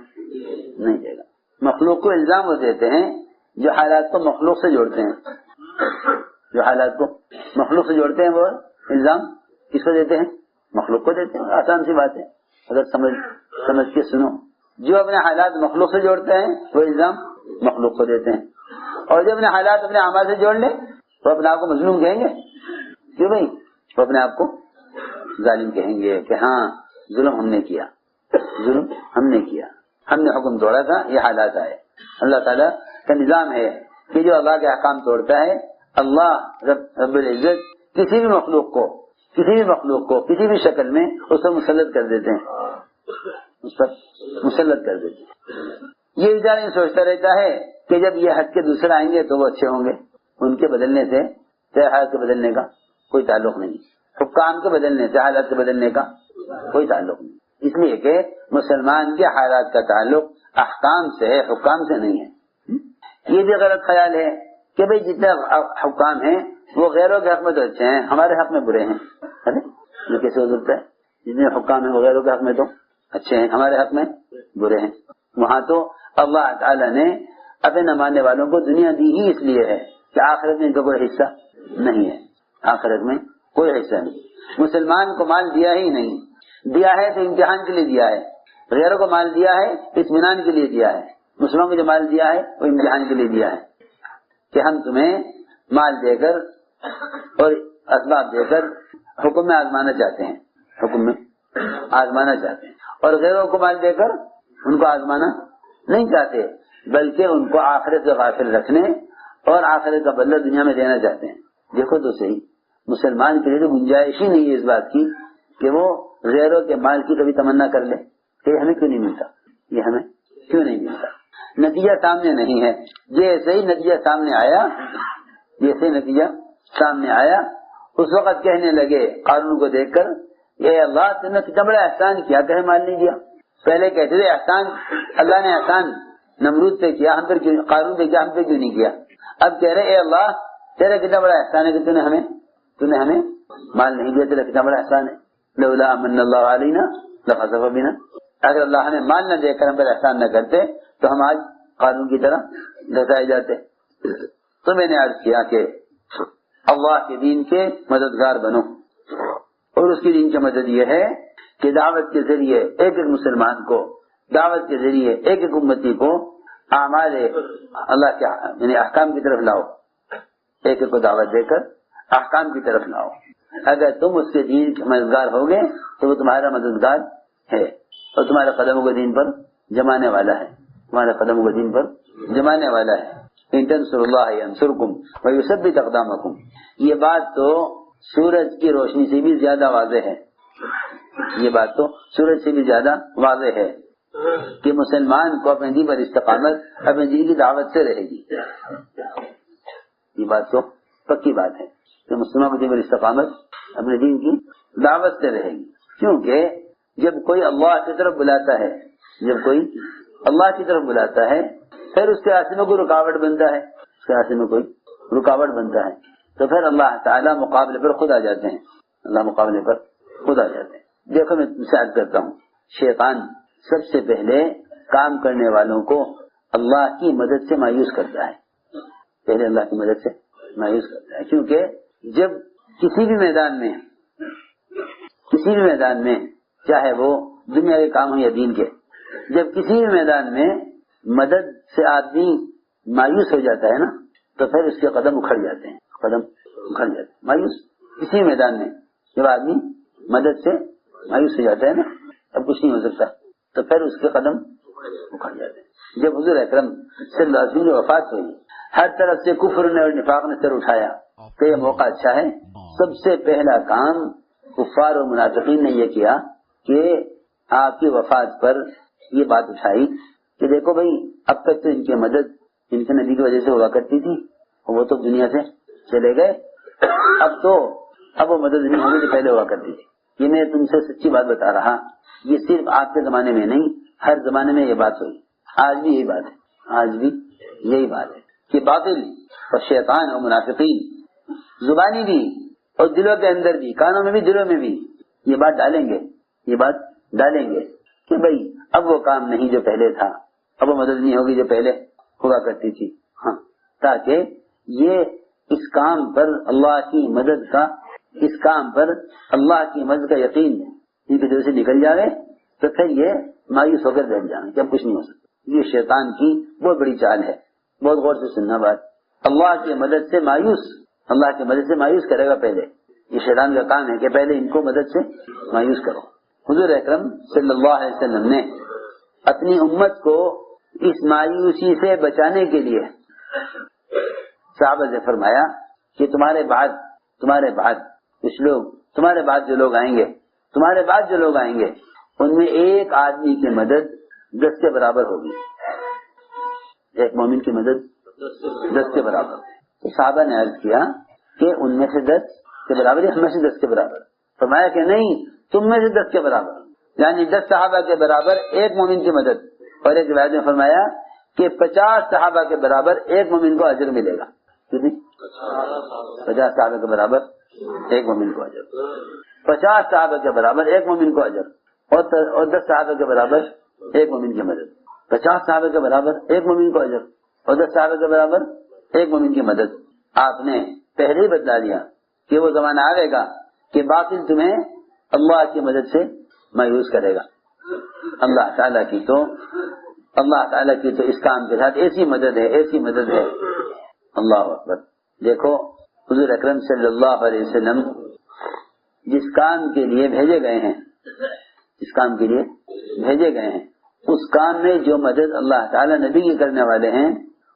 نہیں دے گا. مخلوق کو الزام وہ دیتے ہیں جو حالات کو مخلوق سے جوڑتے ہیں, جو حالات کو مخلوق سے جوڑتے ہیں وہ الزام کس کو دیتے ہیں؟ مخلوق کو دیتے ہیں. آسان سی بات ہے اگر سمجھ کے سنو. جو اپنے حالات مخلوق سے جوڑتے ہیں وہ الزام مخلوق کو دیتے ہیں, اور جو اپنے حالات اپنے اعمال سے جوڑ لیں وہ اپنے آپ کو مظلوم کہیں گے. کیوں بھائی؟ وہ اپنے آپ کو ظالم کہیں گے کہ ہاں ظلم ہم نے کیا, ظلم ہم نے کیا, ہم نے حکم توڑا تھا, یہ حالات آئے. اللہ تعالیٰ کا نظام ہے کہ جو اللہ کے احکام توڑتا ہے, اللہ رب العزت کسی بھی مخلوق کو کسی بھی شکل میں اس پر مسلط کر دیتے ہیں, اس پر مسلط کر دیتے ہیں. یہ بیچارہ نہیں سوچتا رہتا ہے کہ جب یہ ہٹ کے دوسرے آئیں گے تو وہ اچھے ہوں گے. ان کے بدلنے سے حالات کے بدلنے کا کوئی تعلق نہیں, حکام کے بدلنے سے حالات کے بدلنے کا کوئی تعلق نہیں. اس لیے کہ مسلمان کے حالات کا تعلق احکام سے ہے, حکام سے نہیں ہے. یہ بھی غلط خیال ہے کہ بھئی جتنے حکام ہیں وہ غیروں کے حق میں تو اچھے ہیں, ہمارے حق میں برے ہیں. ارے یہ کیسے ہو سکتا ہے؟ جتنے حکام ہیں وہ غیروں کے حق میں تو اچھے ہیں, ہمارے حق میں برے ہیں. وہاں تو اللہ تعالیٰ نے اپنے نہ ماننے والوں کو دنیا دی ہی اس لیے ہے کہ آخرت میں ان کا کوئی حصہ نہیں ہے, آخرت میں کوئی حصہ نہیں. مسلمان کو مال دیا ہی نہیں, دیا ہے تو امتحان کے لیے دیا ہے. غیروں کو مال دیا ہے اطمینان کے لیے دیا ہے. مسلمانوں کو جو مال دیا ہے وہ امتحان کے لیے دیا ہے کہ ہم تمہیں مال دے کر اور اسباب دے کر حکم میں آزمانا چاہتے ہیں, حکم میں آزمانا چاہتے ہیں. اور غیروں کو مال دے کر ان کو آزمانا نہیں چاہتے, بلکہ ان کو آخرت سے غافل رکھنے اور آخرت کا بدلہ دنیا میں دینا چاہتے ہیں. دیکھو تو صحیح, مسلمان کے لیے تو گنجائش ہی نہیں ہے اس بات کی کہ وہ غیروں کے مال کی کبھی تمنا کر لے کہ یہ ہمیں کیوں نہیں ملتا, یہ ہمیں کیوں نہیں ملتا. نتیجہ سامنے نہیں ہے. جیسے ہی نتیجہ سامنے آیا اس وقت کہنے لگے قارون کو دیکھ کر, اے اللہ تم نے کتنا بڑا احسان کیا, کہیں مال نہیں دیا. پہلے کہتے تھے احسان اللہ نے احسان نمرود پہ کیا, ہم پر کیوں, قارون پہ کیا, ہم پہ کیوں نہیں کیا. اب کہہ رہے اے اللہ تیرا کتنا بڑا احسان ہے کہ تو نے ہمیں مال نہیں دیا, تیرا کتنا بڑا احسان ہے. لولا امن اللہ علینا لخسف بنا, اگر اللہ ہمیں مال نہ دے کر ہم پر احسان نہ کرتے تو ہم آج قارون کی طرح دھسائے جاتے. تو میں نے عرض کیا کہ اللہ کے دین کے مددگار بنو, اور اس کے دین کی مدد یہ ہے کہ دعوت کے ذریعے ایک ایک مسلمان کو, دعوت کے ذریعے ایک ایک امتی کو اعمال اللہ کے یعنی احکام کی طرف لاؤ, ایک ایک کو دعوت دے کر احکام کی طرف لاؤ. اگر تم اس کے دین کے مددگار ہوگے تو وہ تمہارا مددگار ہے اور تمہارے قدموں کو دین پر جمانے والا ہے, تمہارے قدموں کو دین پر جمانے والا ہے. ان تنصروا اللہ ینصرکم ویثبت اقدامکم. یہ بات تو سورج کی روشنی سے بھی زیادہ واضح ہے, یہ بات تو سورج سے بھی زیادہ واضح ہے کہ مسلمان کو اپنے دین پر استقامت اپنے دین کی دعوت سے رہے گی. یہ بات تو پکی بات ہے کہ مسلمان کو دین پر استقامت اپنے دین کی دعوت سے رہے گی. کیونکہ جب کوئی اللہ کی طرف بلاتا ہے, جب کوئی اللہ کی طرف بلاتا ہے پھر اس کے راستے میں کوئی رکاوٹ بنتا ہے, اس کے راستے میں کوئی رکاوٹ بنتا ہے تو پھر اللہ تعالیٰ مقابلے پر خود آ جاتے ہیں, اللہ مقابلے پر خود آ جاتے ہیں. دیکھو میں تم سے عرض کرتا ہوں, شیطان سب سے پہلے کام کرنے والوں کو اللہ کی مدد سے مایوس کرتا ہے, پہلے اللہ کی مدد سے مایوس کرتا ہے. کیونکہ جب کسی بھی میدان میں چاہے وہ دنیا کے کام ہو یا دین کے, جب کسی بھی میدان میں مدد سے آدمی مایوس ہو جاتا ہے نا تو پھر اس کے قدم اکھڑ جاتے ہیں, مایوس کسی میدان میں جب آدمی مدد سے مایوس ہو جاتا ہے نا, اب کچھ نہیں ہو سکتا, تو پھر اس کے قدم اکھڑ جاتے ہیں. جب حضور اکرم صلی اللہ علیہ وسلم کی وفات ہوئی, ہر طرف سے کفر نے اور نفاق نے سر اٹھایا تو یہ موقع اچھا ہے. سب سے پہلا کام کفار اور منافقین نے یہ کیا کہ آپ کی وفات پر یہ بات اٹھائی کہ دیکھو بھائی اب تک تو ان کی مدد ان کے نبی کی وجہ سے ہوا کرتی تھی, وہ تو دنیا سے چلے گئے, اب وہ مدد نہیں ہوگی جو پہلے ہوا کرتی تھی. یہ میں تم سے سچی بات بتا رہا, یہ صرف آپ کے زمانے میں نہیں ہر زمانے میں یہ بات ہوئی, آج بھی یہی بات ہے, آج بھی یہی بات ہے کہ باطل اور شیطان اور منافقین زبانی بھی اور دلوں کے اندر بھی, کانوں میں بھی دلوں میں بھی یہ بات ڈالیں گے کہ بھائی اب وہ کام نہیں جو پہلے تھا, اب وہ مدد نہیں ہوگی جو پہلے ہوا کرتی تھی. ہاں, تاکہ یہ اس کام پر اللہ کی مدد کا اس کام پر اللہ کی مدد کا یقین ان کے دل سے نکل جائے تو پھر یہ مایوس ہو کر بیٹھ جائیں کہ اب کچھ نہیں ہو سکتا. یہ شیطان کی بہت بڑی چال ہے. بہت غور سے سننا بات. اللہ کی مدد سے مایوس کرے گا پہلے. یہ شیطان کا کام ہے کہ پہلے ان کو مدد سے مایوس کرو. حضور اکرم صلی اللہ علیہ وسلم نے اپنی امت کو اس مایوسی سے بچانے کے لیے صحابہ سے فرمایا کہ تمہارے بعد کچھ لوگ، تمہارے بعد جو لوگ آئیں گے ان میں ایک آدمی کی مدد 10 کے برابر ہوگی. ایک مومن کی مدد 10 کے برابر. تو صحابہ نے عرض کیا کہ ان میں سے 10 کے برابر یا ہم میں سے 10 کے برابر؟ فرمایا کہ نہیں، تم میں سے 10 کے برابر، یعنی 10 صحابہ کے برابر ایک مومن کی مدد. اور ایک روایت میں فرمایا کہ 50 صحابہ کے برابر ایک مومن کو اجر ملے گا. 50 صحابہ کے برابر ایک مومن کو اجر، 50 صحابہ کے برابر ایک مومن کو اجر، اور 10 صحابہ کے برابر ایک مومن کی مدد. 50 صحابہ کے برابر ایک مومن کو اجر اور 10 صحابہ کے برابر ایک مومن کی مدد. آپ نے پہلے ہی بتلا دیا کہ وہ زمانہ آئے گا کہ باطل تمہیں اللہ کی مدد سے مایوس کرے گا. اللہ تعالیٰ کی تو اس کام کے ساتھ ایسی مدد ہے. اللہ اکبر. دیکھو حضور اکرم صلی اللہ علیہ وسلم جس کام کے لیے بھیجے گئے ہیں اس کام میں جو مدد اللہ تعالیٰ نبی کی کرنے والے ہیں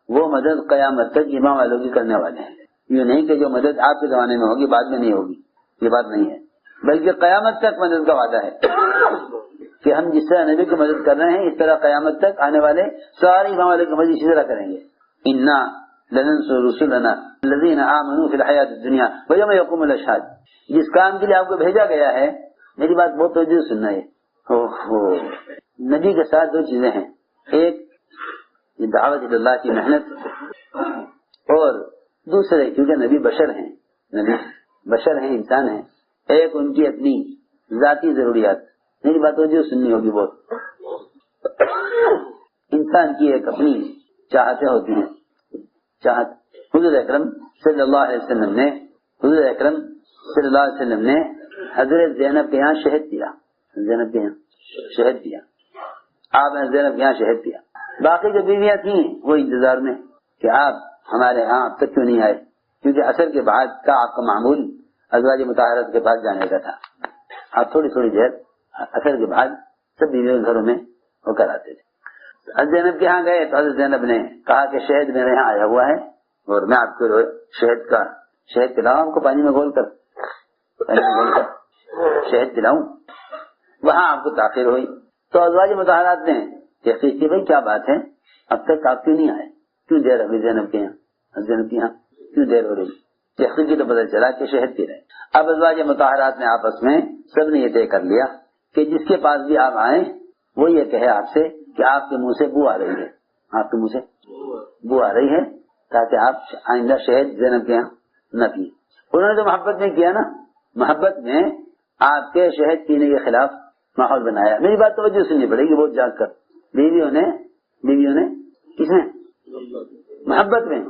وہ مدد قیامت تک ایمان والوں کی کرنے والے ہیں. یہ نہیں کہ جو مدد آپ کے زمانے میں ہوگی بعد میں نہیں ہوگی، یہ بات نہیں ہے، بلکہ قیامت تک مدد کا وعدہ ہے کہ ہم جس طرح نبی کی مدد کر رہے ہیں اس طرح قیامت تک آنے والے سارے ایمان والے کی مدد اسی طرح کریں گے. انا لننصر رسلنا الذين آمنوا في الحیات الدنیا ویوم یقوم الاشہاد. جس کام کے لیے آپ کو بھیجا گیا ہے، میری بات بہت توجہ سے سننا ہے. نبی کے ساتھ 2 چیزیں ہیں. ایک یہ دعوت اللہ کی محنت، اور دوسرے کیونکہ نبی بشر ہیں، انسان ہیں. ایک ان کی اپنی ذاتی ضروریات. میری بات توجہ سننی ہوگی بہت. انسان کی ایک اپنی چاہتیں ہوتی ہیں. حضور اکرم صلی اللہ علیہ وسلم نے حضرت زینب کے یہاں شہد پیا. آپ نے زینب کے یہاں شہد پیا. باقی جو بیویاں تھیں وہ انتظار میں کہ آپ ہمارے ہاں اب تک کیوں نہیں آئے، کیونکہ عصر کے بعد کا آپ کا معمول ازواج مطہرات کے پاس جانے کا تھا. آپ تھوڑی دیر عصر کے بعد سب بیویوں گھروں میں ہو کر آتے تھے. حضرت زینب کے یہاں گئے تو حضرت زینب نے کہا کہ شہد میرے یہاں آیا ہوا ہے اور میں آپ کو شہد پلاؤں، آپ کو پانی میں گھول کر شہد پلاؤں. وہاں آپ کو تاخیر ہوئی تو ازواج مطہرات نے تحقیق کی، بھائی کیا بات ہے، اب تک آپ کیوں نہیں آئے، کیوں دیر ابھی زینب کے یہاں کیوں دیر ہو رہی. تحقیق کی تو پتہ چلا کہ شہد پی رہے. اب ازواج مطہرات نے آپس میں سب نے یہ طے کر لیا کہ جس کے پاس بھی آپ آئیں وہ یہ کہے آپ سے کہ آپ کے منہ سے بو آ رہی ہے، تاکہ آپ آئندہ شہد زینب کے یہاں نہ پیے. انہوں نے تو محبت میں کیا نا، محبت میں آپ کے شہد پینے کے خلاف ماحول بنایا. میری بات توجہ سننی پڑے گی بہت جاگ کر. بیویوں نے کس نے محبت میں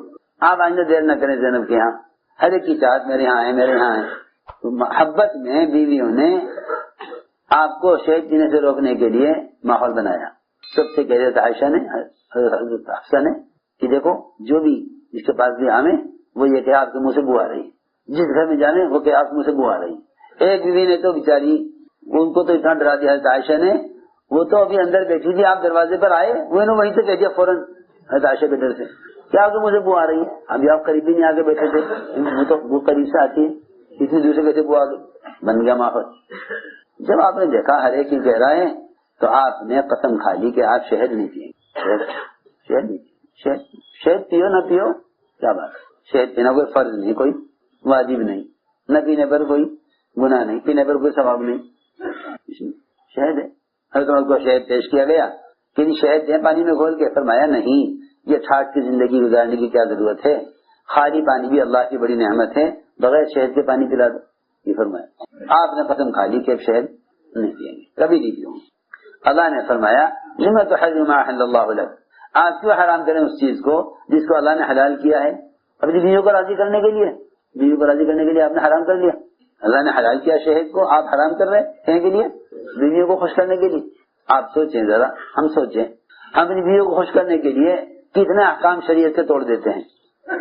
آپ آئندہ دیر نہ کریں زینب کے یہاں، ہر ایک کی چاہت میرے یہاں ہے. تو محبت میں بیویوں نے آپ کو شہد پینے سے روکنے کے لیے ماحول بنایا. سب سے کہہ دیتا عائشہ نے، حضرت حفصہ نے، کہ دیکھو جو بھی جس کے پاس بھی آمیں وہ یہ کہ آپ کے منہ سے بو آ رہی ہے، جس گھر میں جانے وہ کہ آپ کے منہ سے بو آ رہی ہے. ایک بیوی نے تو بیچاری ان کو تو اتنا ڈرا دیا حضرت عائشہ نے، وہ تو ابھی اندر بیٹھی تھی، آپ دروازے پر آئے وہ نے وہیں سے کہہ دیا فوراً حضرت عائشہ کے ڈر سے کیا آپ کے منہ سے بو آ رہی ہے. ابھی آپ قریب بھی نہیں آگے بیٹھے تھے، وہ تو وہ قریب سے آتی ہے، اتنی دور سے کیسے بو آ گئی. بن گیا ماحول. جب آپ نے دیکھا ہر ایک کی کہہ رہا ہے تو آپ نے قسم کھا لی کہ آپ شہد نہیں پیئیں. شہد پیو نہ پیو کیا بات. شہد پینا کوئی فرض نہیں، کوئی واجب نہیں، نہ پینے پر کوئی گناہ نہیں، پینے پر کوئی ثواب نہیں. شہد ہے. حضرت کو شہد پیش کیا گیا کہ شہد دیں پانی میں گھول کے. فرمایا نہیں، یہ ٹھاٹ کی زندگی گزارنے کی کیا ضرورت ہے، خالی پانی بھی اللہ کی بڑی نعمت ہے، بغیر شہد کے پانی پلا دو. یہ فرمایا. آپ نے قسم کھا لی کہ اب شہد نہیں پیئیں گے، کبھی نہیں پیوں گے. اللہ نے فرمایا لما تحرم ما احل اللہ لک، آپ کیوں حرام کریں اس چیز کو جس کو اللہ نے حلال کیا ہے. اپنی بیویوں کو راضی کرنے کے لیے آپ نے حرام کر لیا. اللہ نے حلال کیا شہد کو، آپ حرام کر رہے ہیں کے لیے، بیویوں کو خوش کرنے کے لیے. آپ سوچیں ذرا، ہم سوچیں، ہم اپنی بیویوں کو خوش کرنے کے لیے کتنے احکام شریعت سے توڑ دیتے ہیں.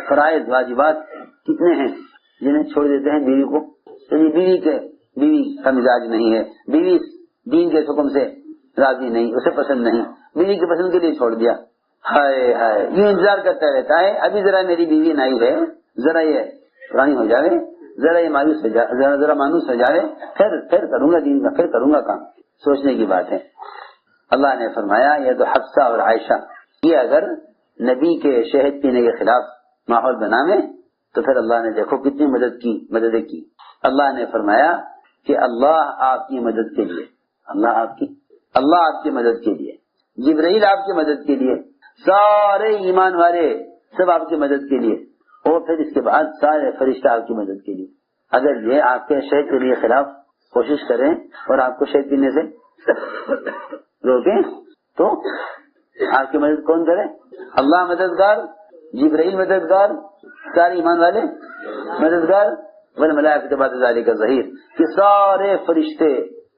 فرائض واجبات کتنے ہیں جنہیں چھوڑ دیتے ہیں بیوی کو. بیوی کا مزاج نہیں ہے، بیوی دین کے حکم سے راضی نہیں، اسے پسند نہیں، بیوی کی پسند کے لیے چھوڑ دیا. ہائے ہائے، یہ انتظار کرتا رہتا ہے ابھی ذرا میری بیوی نئی ہے، ذرا یہ پرانی ہو جائے، ذرا یہ مایوس ہو جائے، ذرا مانوس ہو جائے، پھر کروں گا دین کا، پھر کروں گا کام. سوچنے کی بات ہے. اللہ نے فرمایا یہ تو حفصہ اور عائشہ یہ اگر نبی کے شہد پینے کے خلاف ماحول بناوے تو پھر اللہ نے دیکھو کتنی مدد کی. اللہ نے فرمایا کہ اللہ آپ کی مدد کے لیے، اللہ آپ کی مدد کے لیے، جبرائیل آپ کی مدد کے لیے، سارے ایمان والے سب آپ کی مدد کے لیے، اور پھر اس کے بعد سارے فرشتہ آپ کی مدد کے لیے. اگر یہ آپ کے شہد کے لیے خلاف کوشش کریں اور آپ کو شہد پینے سے روکیں تو آپ کی مدد کون کرے؟ اللہ مددگار، جبرائیل مددگار، سارے ایمان والے مددگار، والملائکۃ بعد ذلک ظہیر، کہ سارے فرشتے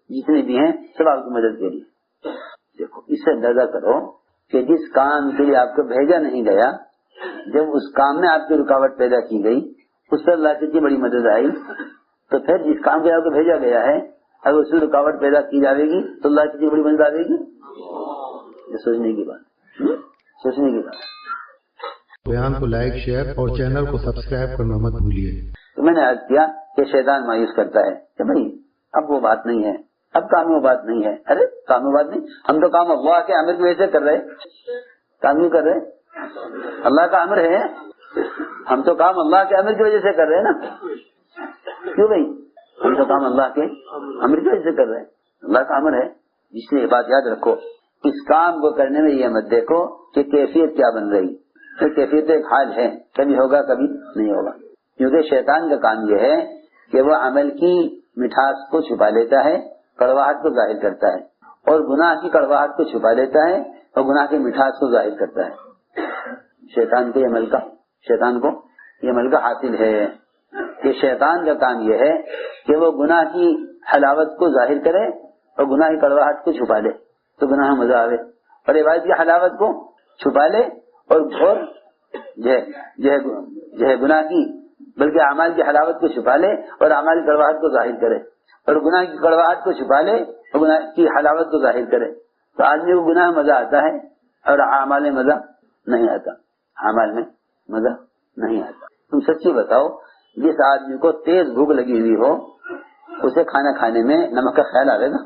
جتنے بھی ہیں سب آپ کی مدد کے لیے. دیکھو اس سے اندازہ کرو کہ جس کام کے لیے آپ کو بھیجا نہیں گیا، جب اس کام میں آپ کی رکاوٹ پیدا کی گئی، اس سے اللہ کی اتنی بڑی مدد آئی، تو پھر جس کام کے لیے آپ کو بھیجا گیا ہے اگر اس میں رکاوٹ پیدا کی جائے گی تو اللہ کی اتنی بڑی مدد آئے گی. یہ سوچنے کی بات. بیان کو لائک، شیئر اور چینل کو سبسکرائب کرنا مت بھولیے. تو میں نے عرض کیا کہ شیطان مایوس کرتا ہے کہ بھائی اب وہ بات نہیں ہے، اب کام میں بات نہیں ہے. ارے کام میں بات نہیں، ہم تو کام اللہ کے امر کی وجہ سے کر رہے، کام نہیں کر رہے، اللہ کا امر ہے، ہم تو کام اللہ کے امر کی وجہ سے کر رہے ہیں نا. کیوں بھائی؟ ہم تو کام اللہ کے امر کی وجہ سے کر رہے ہیں، اللہ کا امر ہے. اس لیے یہ بات یاد رکھو، اس کام کو کرنے میں یہ مت دیکھو کہ کیفیت کیا بن رہی. کیفیت ایک حال ہے، کبھی ہوگا کبھی نہیں ہوگا. کیونکہ شیطان کا کام یہ ہے کہ وہ عمل کی مٹھاس کو چھپا لیتا ہے، کڑواہٹ کو ظاہر کرتا ہے، اور گناہ کی کڑواہٹ کو چھپا لیتا ہے اور گناہ کی مٹھاس کو ظاہر کرتا ہے. شیطان کو یہ عمل کا حاصل ہے کہ شیطان کا کام یہ ہے کہ وہ گناہ کی حلاوت کو ظاہر کرے اور گناہ کی کڑواہٹ کو چھپا لے تو گناہ مزہ آوے، اور عبادت کی حلاوت کو چھپا لے اور گناہ کی بلکہ اعمال کی حلاوت کو چھپا لے اور اعمال کی کڑواہٹ کو ظاہر کرے، اور گناہ کی کڑواہٹ کو چھپا لے اور گناہ کی حلاوت کو ظاہر کرے. تو آدمی کو گناہ مزہ آتا ہے اور اعمال میں مزہ نہیں آتا، اعمال میں مزہ نہیں آتا. تم سچی بتاؤ، جس آدمی کو تیز بھوک لگی ہوئی ہو اسے کھانا کھانے میں نمک کا خیال آئے گا؟